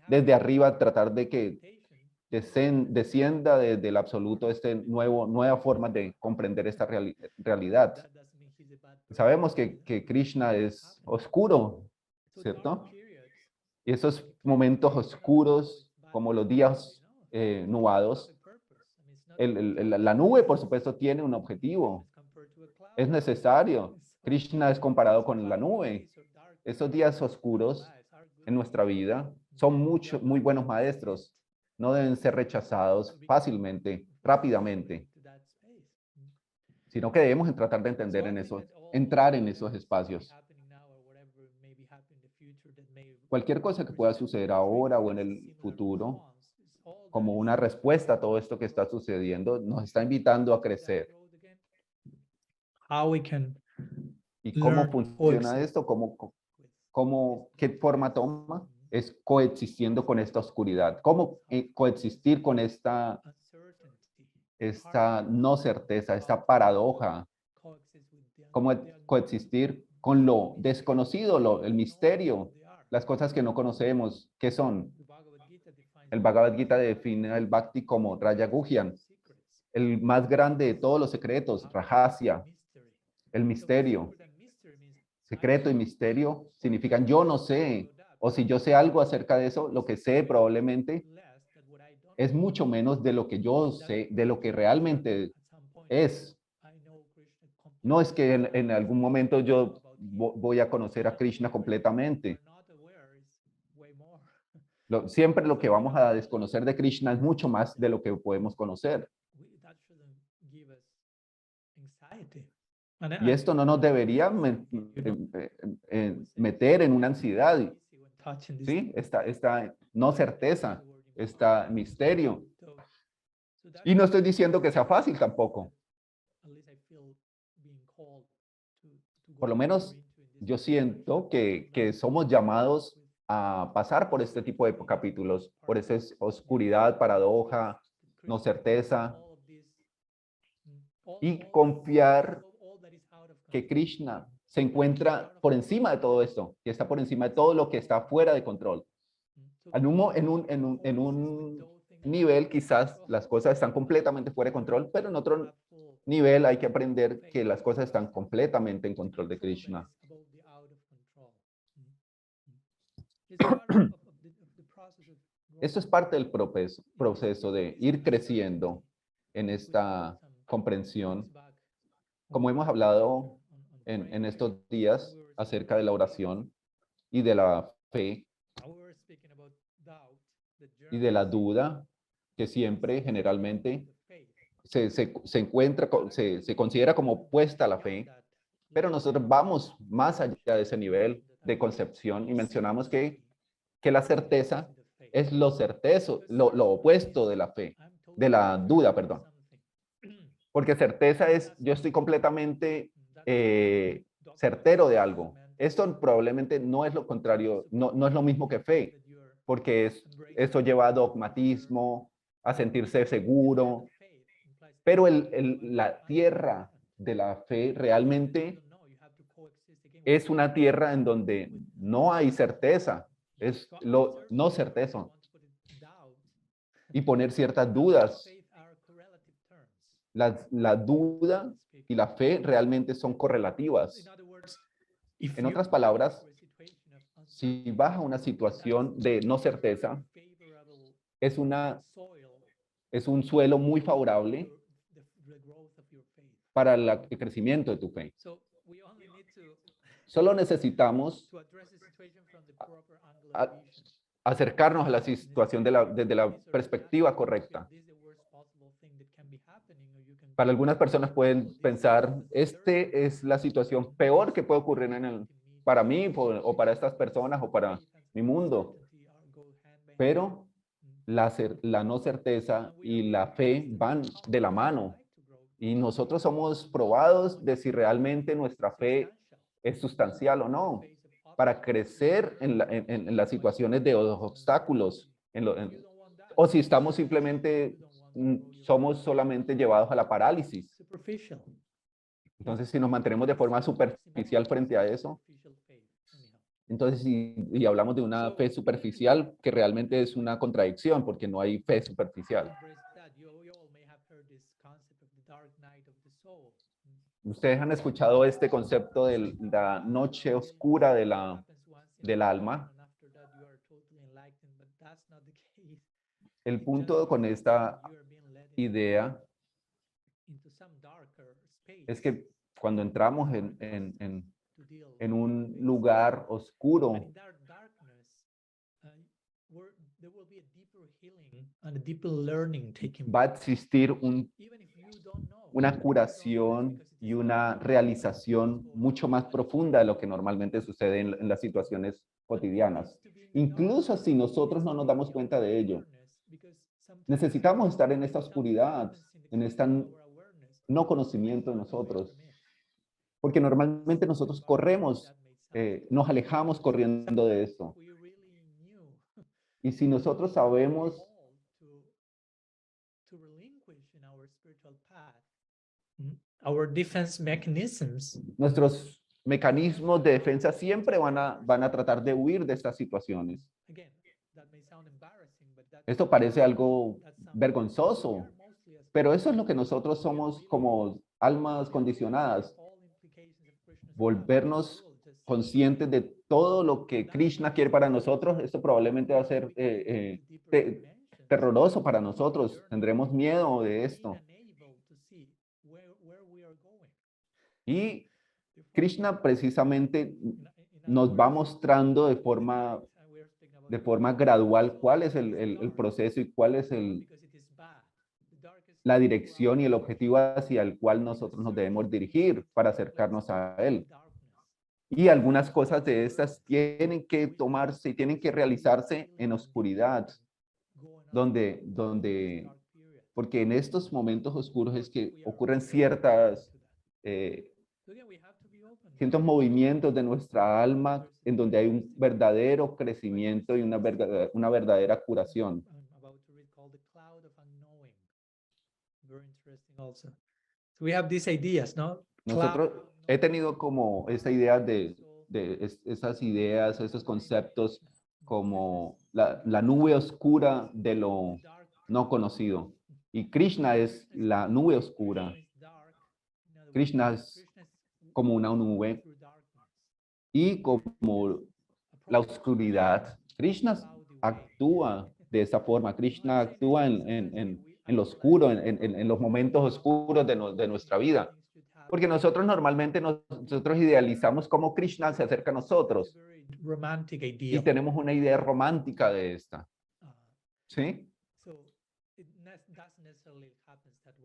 desde arriba, tratar de que descienda desde el absoluto nueva forma de comprender esta realidad. Sabemos que Krishna es oscuro, ¿cierto? Y esos momentos oscuros, como los días nubados, la nube, por supuesto, tiene un objetivo. Es necesario. Krishna es comparado con la nube. Esos días oscuros en nuestra vida son muy buenos maestros. No deben ser rechazados fácilmente, rápidamente, sino que debemos tratar de entrar en esos espacios. Cualquier cosa que pueda suceder ahora o en el futuro, como una respuesta a todo esto que está sucediendo, nos está invitando a crecer. ¿Y cómo funciona esto? ¿Qué forma toma? Es coexistiendo con esta oscuridad. ¿Cómo coexistir con esta no certeza, esta paradoja? ¿Cómo coexistir con lo desconocido, el misterio, las cosas que no conocemos? ¿Qué son? El Bhagavad Gita define el Bhakti como Raya Guhyan, el más grande de todos los secretos, Rajasya, el misterio. Secreto y misterio significan yo no sé, o si yo sé algo acerca de eso, lo que sé probablemente es mucho menos de lo que yo sé, de lo que realmente es. No es que en algún momento yo voy a conocer a Krishna completamente. Siempre lo que vamos a desconocer de Krishna es mucho más de lo que podemos conocer. Y esto no nos debería meter en una ansiedad, ¿sí? Esta no certeza, este misterio. Y no estoy diciendo que sea fácil tampoco. Por lo menos yo siento que somos llamados a pasar por este tipo de capítulos, por esa oscuridad, paradoja, no certeza, y confiar que Krishna se encuentra por encima de todo esto, que está por encima de todo lo que está fuera de control. En un nivel quizás las cosas están completamente fuera de control, pero en otro nivel hay que aprender que las cosas están completamente en control de Krishna. Esto es parte del proceso de ir creciendo en esta comprensión. Como hemos hablado en estos días acerca de la oración y de la fe y de la duda, que siempre generalmente se encuentra, se considera como opuesta a la fe, pero nosotros vamos más allá de ese nivel de concepción y mencionamos que la certeza es lo certezo, lo opuesto de la fe, de la duda, perdón. Porque certeza es, yo estoy completamente certero de algo. Esto probablemente no es lo contrario, no es lo mismo que fe, porque eso lleva a dogmatismo, a sentirse seguro. Pero la tierra de la fe realmente es una tierra en donde no hay certeza, es lo no certeza y poner ciertas dudas. La duda y la fe realmente son correlativas. En otras palabras, si vas a una situación de no certeza, es un suelo muy favorable para el crecimiento de tu fe. Solo necesitamos acercarnos a la situación desde la perspectiva correcta. Para algunas personas pueden pensar, es la situación peor que puede ocurrir para mí o para estas personas o para mi mundo. Pero la no certeza y la fe van de la mano. Y nosotros somos probados de si realmente nuestra fe es sustancial o no, para crecer en las situaciones de obstáculos, o si estamos simplemente, somos solamente llevados a la parálisis. Entonces, si nos mantenemos de forma superficial frente a eso, entonces, y hablamos de una fe superficial, que realmente es una contradicción, porque no hay fe superficial. Ustedes han escuchado este concepto de la noche oscura del alma. El punto con esta idea es que cuando entramos en un lugar oscuro, va a existir una curación y una realización mucho más profunda de lo que normalmente sucede en las situaciones cotidianas. Incluso si nosotros no nos damos cuenta de ello, necesitamos estar en esta oscuridad, en este no conocimiento de nosotros, porque normalmente nosotros corremos, nos alejamos corriendo de esto. Y si nosotros sabemos nuestros mecanismos de defensa siempre van a tratar de huir de estas situaciones. Esto parece algo vergonzoso, pero eso es lo que nosotros somos como almas condicionadas. Volvernos conscientes de todo lo que Krishna quiere para nosotros, esto probablemente va a ser terroroso para nosotros. Tendremos miedo de esto. Y Krishna precisamente nos va mostrando de forma gradual cuál es el proceso y cuál es la dirección y el objetivo hacia el cual nosotros nos debemos dirigir para acercarnos a él. Y algunas cosas de estas tienen que tomarse y tienen que realizarse en oscuridad, porque en estos momentos oscuros es que ocurren ciertos movimientos de nuestra alma en donde hay un verdadero crecimiento y una verdadera curación. Nosotros he tenido como esta idea de esas ideas, esos conceptos como la nube oscura de lo no conocido. Y Krishna es la nube oscura. Krishna es como una nube y como la oscuridad. Krishna actúa de esa forma. Krishna actúa en lo oscuro, en los momentos oscuros de nuestra vida. Porque nosotros normalmente nosotros idealizamos cómo Krishna se acerca a nosotros. Y tenemos una idea romántica de esta. ¿Sí?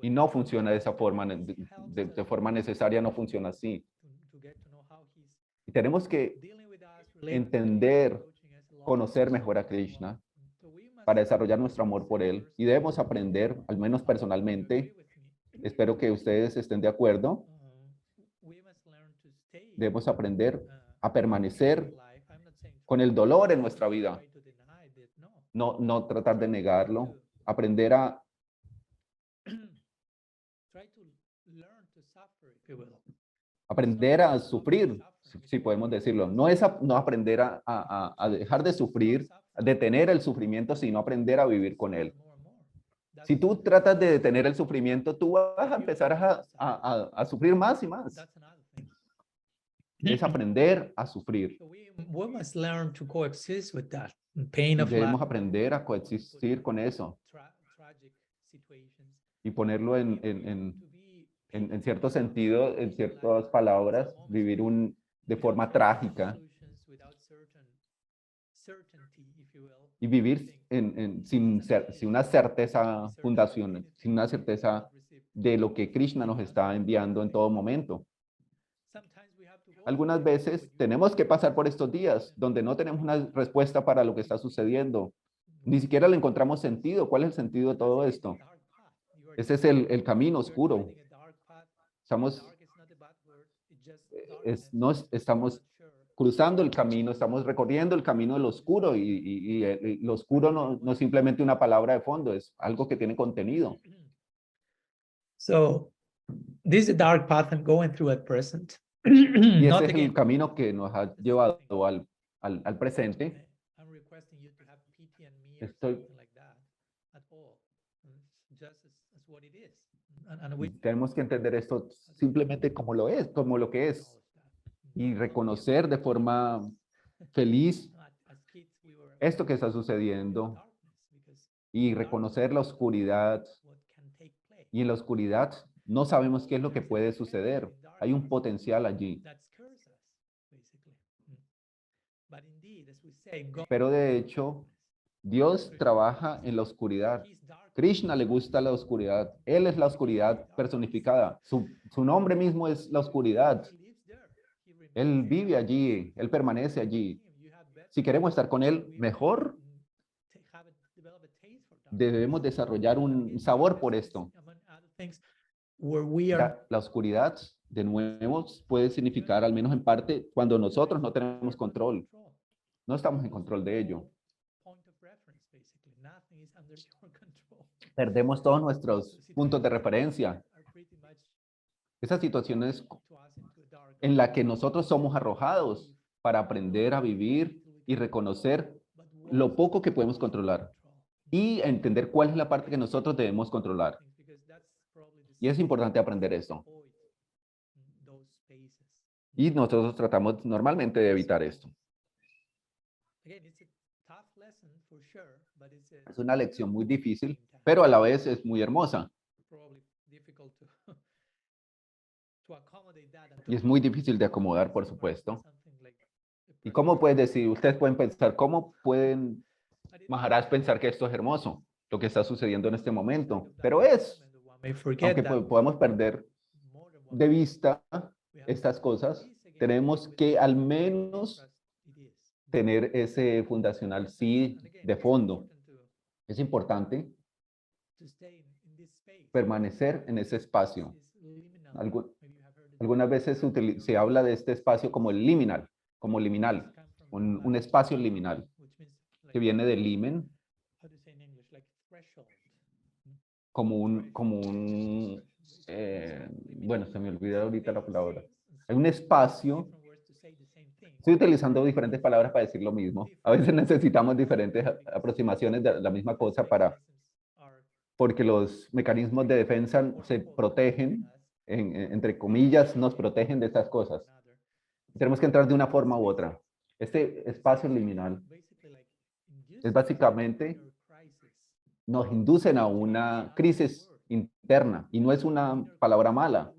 Y no funciona de esa forma, de forma necesaria no funciona así. Y tenemos que entender, conocer mejor a Krishna para desarrollar nuestro amor por él. Y debemos aprender, al menos personalmente, espero que ustedes estén de acuerdo, debemos aprender a permanecer con el dolor en nuestra vida. No tratar de negarlo, aprender Aprender a sufrir, si podemos decirlo. No es no aprender a dejar de sufrir, a detener el sufrimiento, sino aprender a vivir con él. Si tú tratas de detener el sufrimiento, tú vas a empezar a sufrir más y más. Es aprender a sufrir. Y debemos aprender a coexistir con eso y ponerlo en cierto sentido, en ciertas palabras, vivir de forma trágica y vivir sin una certeza fundacional, sin una certeza de lo que Krishna nos está enviando en todo momento. Algunas veces tenemos que pasar por estos días donde no tenemos una respuesta para lo que está sucediendo. Ni siquiera le encontramos sentido. ¿Cuál es el sentido de todo esto? Ese es el camino oscuro. Estamos cruzando el camino, estamos recorriendo el camino del oscuro y lo oscuro no es simplemente una palabra de fondo, es algo que tiene contenido. So, this is a dark path I'm going through at present. Y ese es el camino que nos ha llevado al presente. Tenemos que entender esto simplemente como lo es, como lo que es, y reconocer de forma feliz esto que está sucediendo y reconocer la oscuridad. Y en la oscuridad no sabemos qué es lo que puede suceder. Hay un potencial allí. Pero de hecho, Dios trabaja en la oscuridad. Krishna le gusta la oscuridad. Él es la oscuridad personificada. Su nombre mismo es la oscuridad. Él vive allí, Él permanece allí. Si queremos estar con Él mejor, debemos desarrollar un sabor por esto. La oscuridad, de nuevo, puede significar, al menos en parte, cuando nosotros no tenemos control. No estamos en control de ello. Perdemos todos nuestros puntos de referencia. Esas situaciones en las que nosotros somos arrojados para aprender a vivir y reconocer lo poco que podemos controlar y entender cuál es la parte que nosotros debemos controlar. Y es importante aprender esto. Y nosotros tratamos normalmente de evitar esto. Es una lección muy difícil, pero a la vez es muy hermosa. Y es muy difícil de acomodar, por supuesto. ¿Y cómo puedes decir? Ustedes pueden pensar, ¿cómo pueden Maharaj pensar que esto es hermoso, lo que está sucediendo en este momento? Pero aunque podamos perder de vista estas cosas, tenemos que al menos tener ese fundacional sí de fondo. Es importante permanecer en ese espacio. Algunas veces se habla de este espacio como el liminal, un espacio liminal, que viene de limen, bueno, se me olvidó ahorita la palabra. Hay un espacio, estoy utilizando diferentes palabras para decir lo mismo. A veces necesitamos diferentes aproximaciones de la misma cosa porque los mecanismos de defensa se protegen, entre comillas, nos protegen de estas cosas. Tenemos que entrar de una forma u otra. Este espacio liminal es básicamente, nos inducen a una crisis interna, y no es una palabra mala,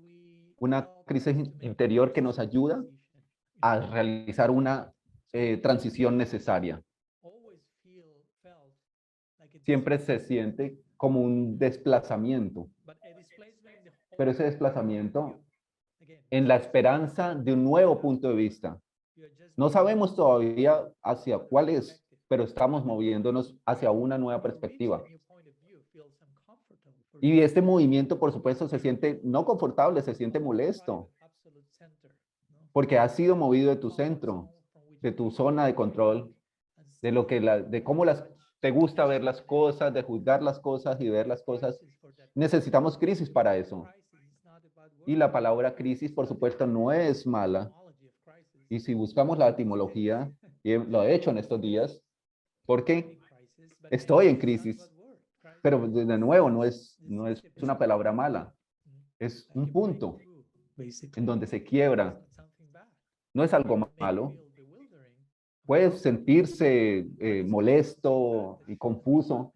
una crisis interior que nos ayuda a realizar una transición necesaria. Siempre se siente como un desplazamiento, pero ese desplazamiento en la esperanza de un nuevo punto de vista. No sabemos todavía hacia cuál es, pero estamos moviéndonos hacia una nueva perspectiva. Y este movimiento, por supuesto, se siente no confortable, se siente molesto, porque has sido movido de tu centro, de tu zona de control, de cómo te gusta ver las cosas, de juzgar las cosas y ver las cosas. Necesitamos crisis para eso. Y la palabra crisis, por supuesto, no es mala. Y si buscamos la etimología, y lo he hecho en estos días, porque estoy en crisis, pero de nuevo no es una palabra mala, es un punto en donde se quiebra, no es algo malo. Puedes sentirse molesto y confuso,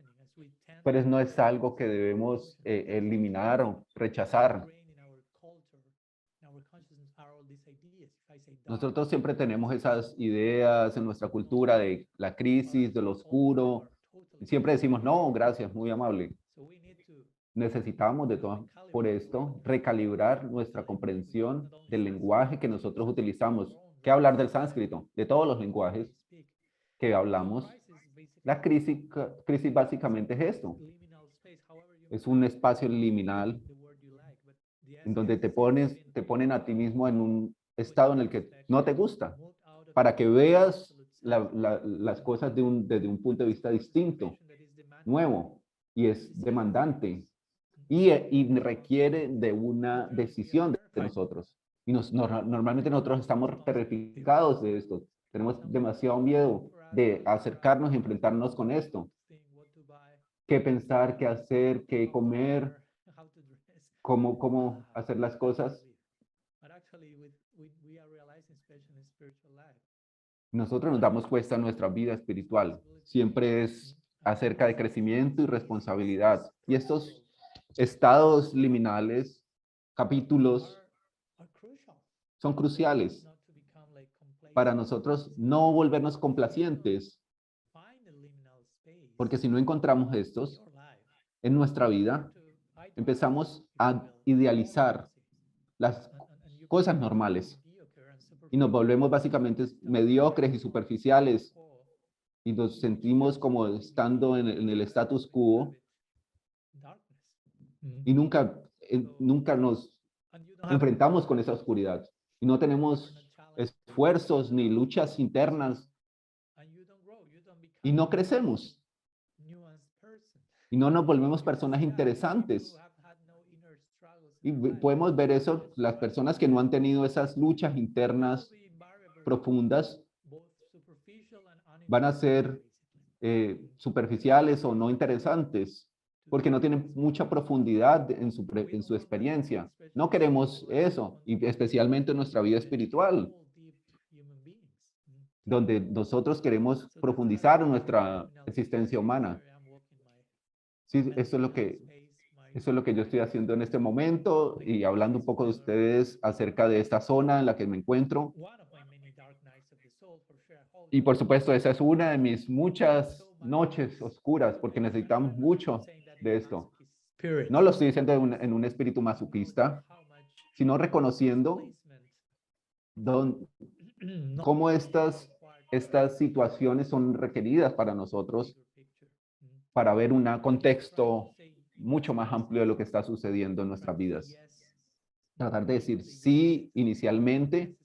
pero no es algo que debemos eliminar o rechazar. Nosotros siempre tenemos esas ideas en nuestra cultura de la crisis, de lo oscuro. Y siempre decimos, no, gracias, muy amable. Necesitamos por esto, recalibrar nuestra comprensión del lenguaje que nosotros utilizamos. ¿Qué hablar del sánscrito? De todos los lenguajes que hablamos. La crisis básicamente es esto. Es un espacio liminal en donde te ponen a ti mismo en un estado en el que no te gusta, para que veas las cosas desde un punto de vista distinto, nuevo, y es demandante, y requiere de una decisión de nosotros. Y normalmente nosotros estamos terrificados de esto, tenemos demasiado miedo de acercarnos y enfrentarnos con esto. ¿Qué pensar, qué hacer, qué comer, cómo hacer las cosas? Nosotros nos damos cuenta en nuestra vida espiritual. Siempre es acerca de crecimiento y responsabilidad. Y estos estados liminales, capítulos, son cruciales para nosotros no volvernos complacientes, porque si no encontramos estos en nuestra vida, empezamos a idealizar las cosas normales y nos volvemos básicamente mediocres y superficiales y nos sentimos como estando en el status quo y nunca nos enfrentamos con esa oscuridad y no tenemos esfuerzos ni luchas internas y no crecemos y no nos volvemos personas interesantes. Y podemos ver eso, las personas que no han tenido esas luchas internas profundas van a ser superficiales o no interesantes, porque no tienen mucha profundidad en su experiencia. No queremos eso, y especialmente en nuestra vida espiritual, donde nosotros queremos profundizar en nuestra existencia humana. Sí, eso es lo que yo estoy haciendo en este momento y hablando un poco de ustedes acerca de esta zona en la que me encuentro. Y por supuesto, esa es una de mis muchas noches oscuras porque necesitamos mucho de esto. No lo estoy diciendo en un espíritu masoquista, sino reconociendo cómo estas situaciones son requeridas para nosotros para ver un contexto mucho más amplio de lo que está sucediendo en nuestras vidas. Tratar de decir sí inicialmente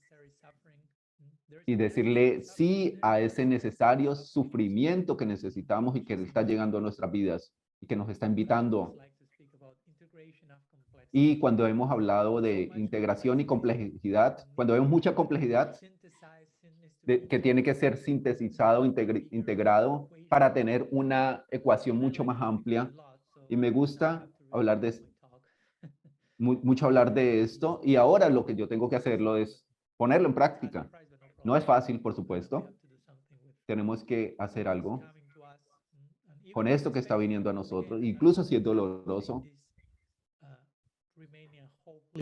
y decirle sí a ese necesario sufrimiento que necesitamos y que está llegando a nuestras vidas y que nos está invitando. Y cuando hemos hablado de integración y complejidad, cuando vemos mucha complejidad que tiene que ser sintetizado, integrado para tener una ecuación mucho más amplia. Y me gusta hablar mucho hablar de esto y ahora lo que yo tengo que hacerlo es ponerlo en práctica. No es fácil, por supuesto. Tenemos que hacer algo con esto que está viniendo a nosotros, incluso si es doloroso.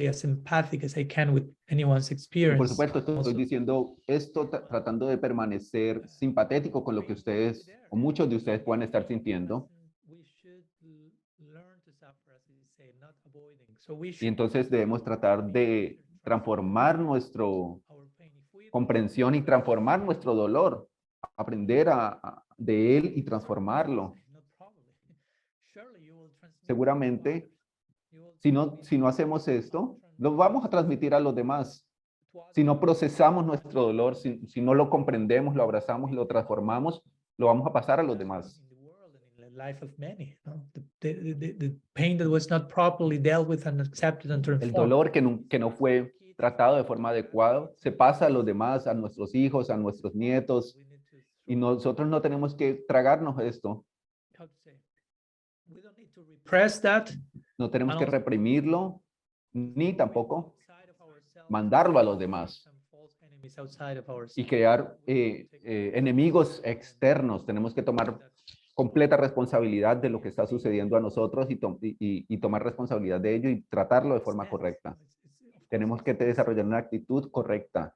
As empathic as I can with anyone's Y experience. por supuesto, estoy diciendo esto tratando de permanecer simpatético con lo que ustedes o muchos de ustedes puedan estar sintiendo. Y entonces debemos tratar de transformar nuestra comprensión y transformar nuestro dolor, aprender de él y transformarlo. Seguramente, si no hacemos esto, lo vamos a transmitir a los demás. Si no procesamos nuestro dolor, si no lo comprendemos, lo abrazamos y lo transformamos, lo vamos a pasar a los demás. life of many, no? The pain that was not properly dealt with and accepted and El transformed. dolor que no fue tratado de forma adecuada se pasa a los demás, a nuestros hijos, a nuestros nietos, y nosotros no tenemos que tragarnos esto. How to say? We don't need to repress that. No tenemos que reprimirlo, ni tampoco Outside of ourselves, mandarlo a los demás some false enemies outside of ourselves. y crear enemigos externos. Tenemos que tomar completa responsabilidad de lo que está sucediendo a nosotros y tomar responsabilidad de ello y tratarlo de forma correcta. Tenemos que desarrollar una actitud correcta.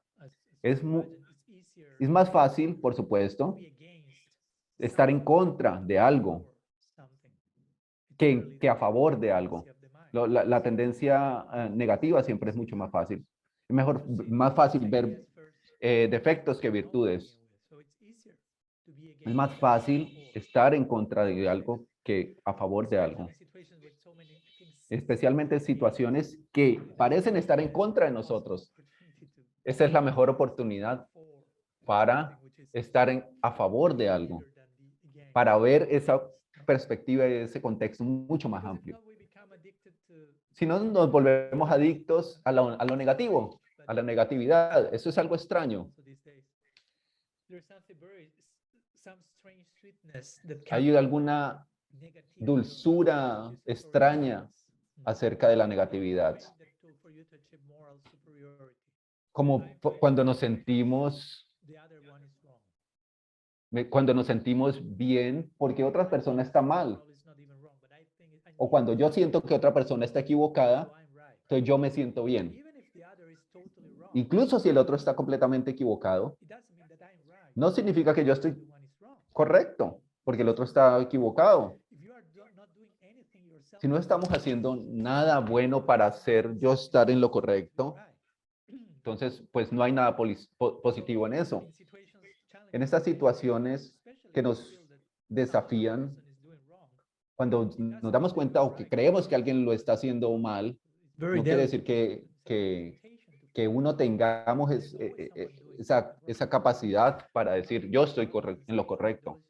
Es más fácil, por supuesto, estar en contra de algo que a favor de algo. La tendencia negativa siempre es mucho más fácil. Es más fácil ver defectos que virtudes. Es más fácil estar en contra de algo que a favor de algo. Especialmente en situaciones que parecen estar en contra de nosotros. Esa es la mejor oportunidad para estar a favor de algo, para ver esa perspectiva y ese contexto mucho más amplio. Si no, nos volvemos adictos a lo negativo, a la negatividad. Eso es algo extraño. Hay alguna dulzura extraña acerca de la negatividad. Como cuando nos sentimos bien porque otra persona está mal. O cuando yo siento que otra persona está equivocada, entonces yo me siento bien. Incluso si el otro está completamente equivocado, no significa que yo estoy correcto, porque el otro está equivocado. Si no estamos haciendo nada bueno para estar en lo correcto, entonces pues no hay nada positivo en eso. En estas situaciones que nos desafían, cuando nos damos cuenta o que creemos que alguien lo está haciendo mal, no quiere decir que uno tengamos esa capacidad para decir yo estoy en lo correcto.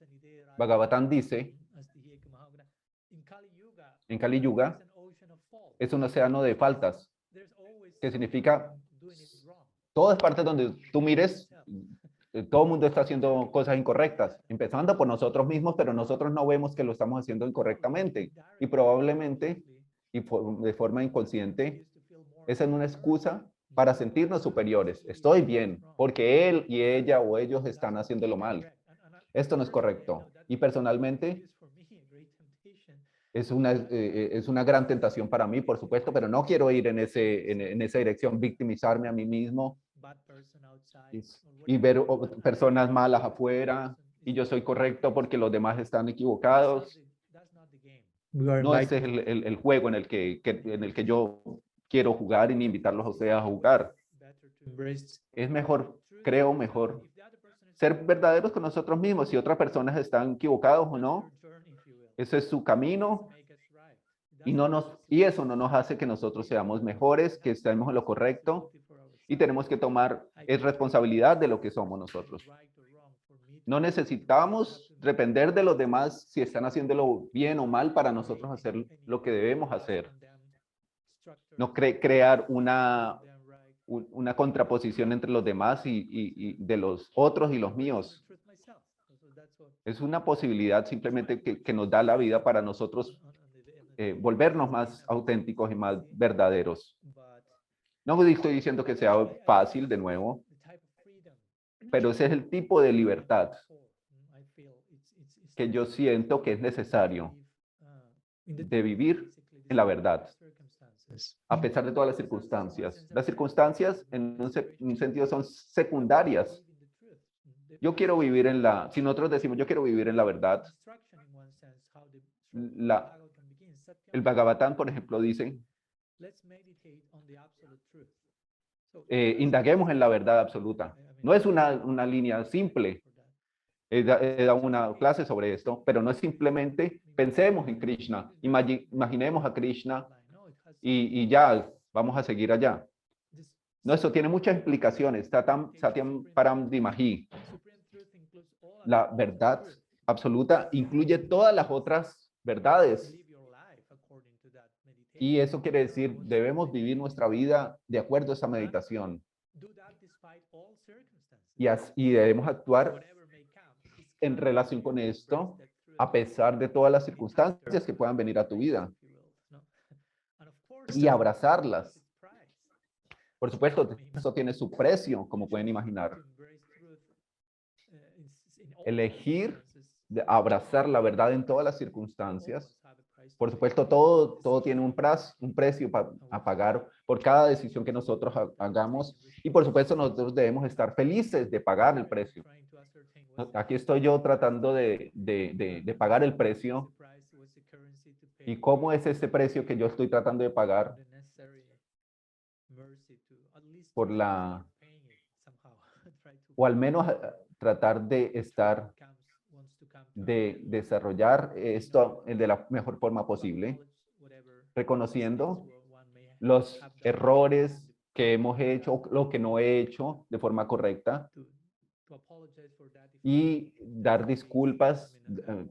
Bhagavatam dice, en Kali Yuga es un océano de faltas, que significa todas partes donde tú mires, todo el mundo está haciendo cosas incorrectas, empezando por nosotros mismos, pero nosotros no vemos que lo estamos haciendo incorrectamente. Y probablemente, y de forma inconsciente, esa es una excusa para sentirnos superiores. Estoy bien, porque él y ella o ellos están haciéndolo mal. Esto no es correcto. Y personalmente, es una gran tentación para mí, por supuesto, pero no quiero ir en esa dirección, victimizarme a mí mismo y ver personas malas afuera y yo soy correcto porque los demás están equivocados. No, ese es el juego en el que yo quiero jugar y invitarlos a ustedes a jugar. Es mejor, creo mejor, ser verdaderos con nosotros mismos. Si otras personas están equivocados o no, ese es su camino y eso no nos hace que nosotros seamos mejores, que estemos en lo correcto y tenemos que tomar responsabilidad de lo que somos nosotros. No necesitamos depender de los demás si están haciéndolo bien o mal para nosotros hacer lo que debemos hacer. No crear una contraposición entre los demás y de los otros y los míos. Es una posibilidad simplemente que nos da la vida para nosotros volvernos más auténticos y más verdaderos. No estoy diciendo que sea fácil, de nuevo, pero ese es el tipo de libertad que yo siento que es necesario de vivir en la verdad, a pesar de todas las circunstancias. Las circunstancias, en un sentido, son secundarias. Yo quiero vivir si nosotros decimos, yo quiero vivir en la verdad, el Bhagavatam, por ejemplo, dice, indaguemos en la verdad absoluta. No es una línea simple. He dado una clase sobre esto, pero no es simplemente pensemos en Krishna, imaginemos a Krishna y ya vamos a seguir allá. No, eso tiene muchas implicaciones. Satyam Param Dhimahi. La verdad absoluta incluye todas las otras verdades. Y eso quiere decir, debemos vivir nuestra vida de acuerdo a esa meditación. Y debemos actuar en relación con esto, a pesar de todas las circunstancias que puedan venir a tu vida. Y abrazarlas. Por supuesto, eso tiene su precio, como pueden imaginar. Elegir abrazar la verdad en todas las circunstancias. Por supuesto, todo tiene un precio a pagar por cada decisión que nosotros hagamos. Y por supuesto, nosotros debemos estar felices de pagar el precio. Aquí estoy yo tratando de pagar el precio. ¿Y cómo es ese precio que yo estoy tratando de pagar? O al menos tratar de desarrollar esto de la mejor forma posible, reconociendo los errores que hemos hecho, lo que no he hecho de forma correcta, y dar disculpas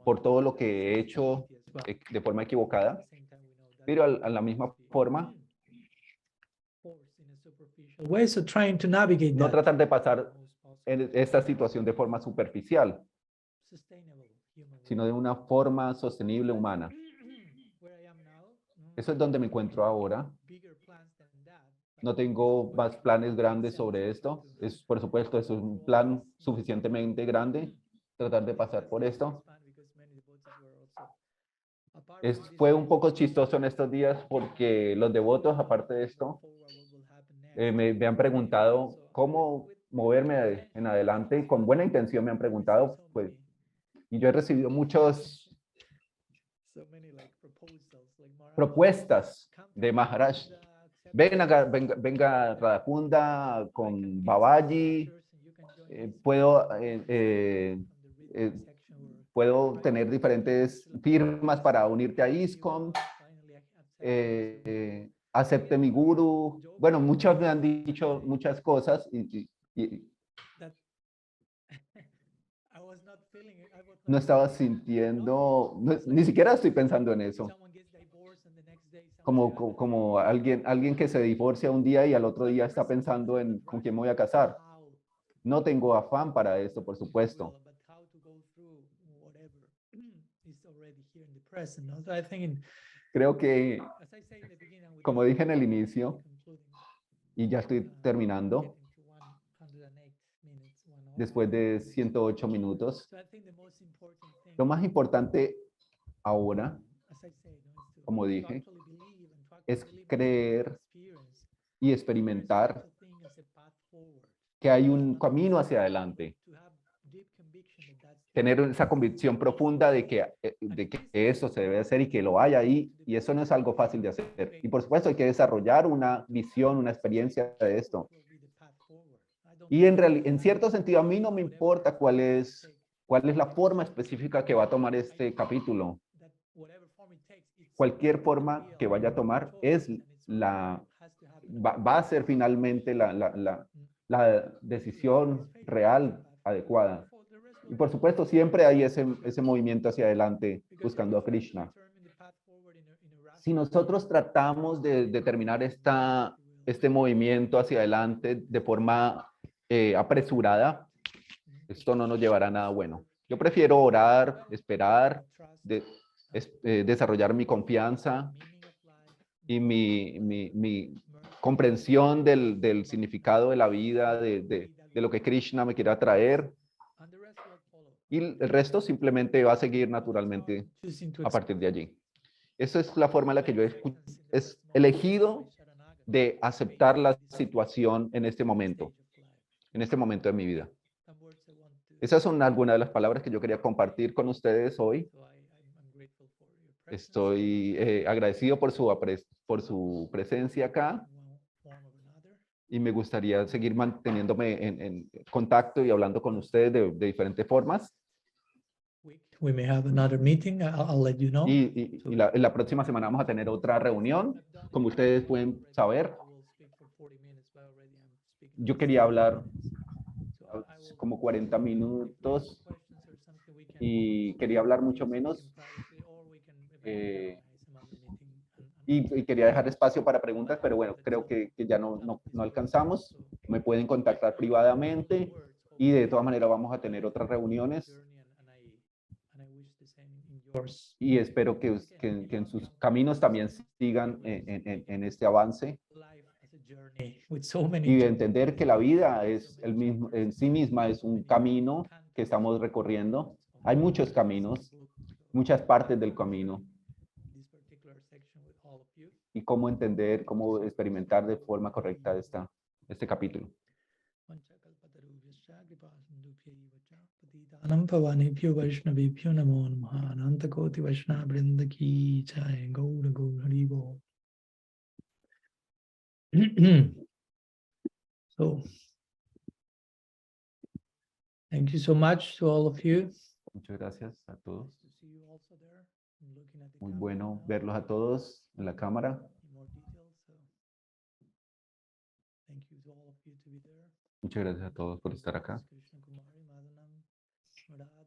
por todo lo que he hecho de forma equivocada, pero a la misma forma, no tratar de pasar en esta situación de forma superficial, sino de una forma sostenible humana. Eso es donde me encuentro ahora. No tengo más planes grandes sobre esto. Por supuesto, eso es un plan suficientemente grande, tratar de pasar por esto. Fue un poco chistoso en estos días porque los devotos, aparte de esto, me han preguntado cómo moverme en adelante, y con buena intención me han preguntado, pues, y yo he recibido muchas propuestas de Maharaj. Venga Radhakunda con Babaji, puedo tener diferentes firmas para unirte a ISKCON, acepte mi guru. Bueno, muchos me han dicho muchas cosas y no estaba sintiendo, ni siquiera estoy pensando en eso. Como alguien que se divorcia un día y al otro día está pensando en con quién me voy a casar. No tengo afán para esto, por supuesto. Creo que, como dije en el inicio, y ya estoy terminando, después de 108 minutos, lo más importante ahora, como dije, es creer y experimentar que hay un camino hacia adelante. Tener esa convicción profunda de que eso se debe hacer y que lo hay ahí, y eso no es algo fácil de hacer. Y por supuesto hay que desarrollar una visión, una experiencia de esto. Y en cierto sentido a mí no me importa cuál es la forma específica que va a tomar este capítulo. Cualquier forma que vaya a tomar va a ser finalmente la decisión real, adecuada. Y por supuesto, siempre hay ese movimiento hacia adelante buscando a Krishna. Si nosotros tratamos de determinar este movimiento hacia adelante de forma apresurada, esto no nos llevará a nada bueno. Yo prefiero orar, esperar, desarrollar mi confianza y mi comprensión del significado de la vida, de lo que Krishna me quiera traer. Y el resto simplemente va a seguir naturalmente a partir de allí. Esa es la forma en la que yo he elegido de aceptar la situación en este momento de mi vida. Esas son algunas de las palabras que yo quería compartir con ustedes hoy. Estoy agradecido por su presencia acá y me gustaría seguir manteniéndome en contacto y hablando con ustedes de diferentes formas. We may have another meeting. I'll let you know. Y la próxima semana vamos a tener otra reunión. Como ustedes pueden saber, yo quería hablar como 40 minutos. y quería hablar mucho menos y quería dejar espacio para preguntas, pero bueno, creo que ya no alcanzamos. Me pueden contactar privadamente y de todas maneras vamos a tener otras reuniones y espero que en sus caminos también sigan en este avance y de entender que la vida es el mismo, en sí misma es un camino que estamos recorriendo. Hay muchos caminos, muchas partes del camino y cómo entender, cómo experimentar de forma correcta este capítulo. Anam Pavanebhyo Vaishnavebhyo Namo Namaha Ananta Koti Vaishnava Vrinda Ki Jai Gaura Gaura Hari Bol. So, thank you so much to all of you. Muchas gracias a todos. Nice to see you also there. I'm looking at the Muy camera bueno now. verlos a todos en la cámara. In more detail, so thank you to all of you to be there. Muchas gracias a todos por estar acá. Krishna Kumari Madhanam Radha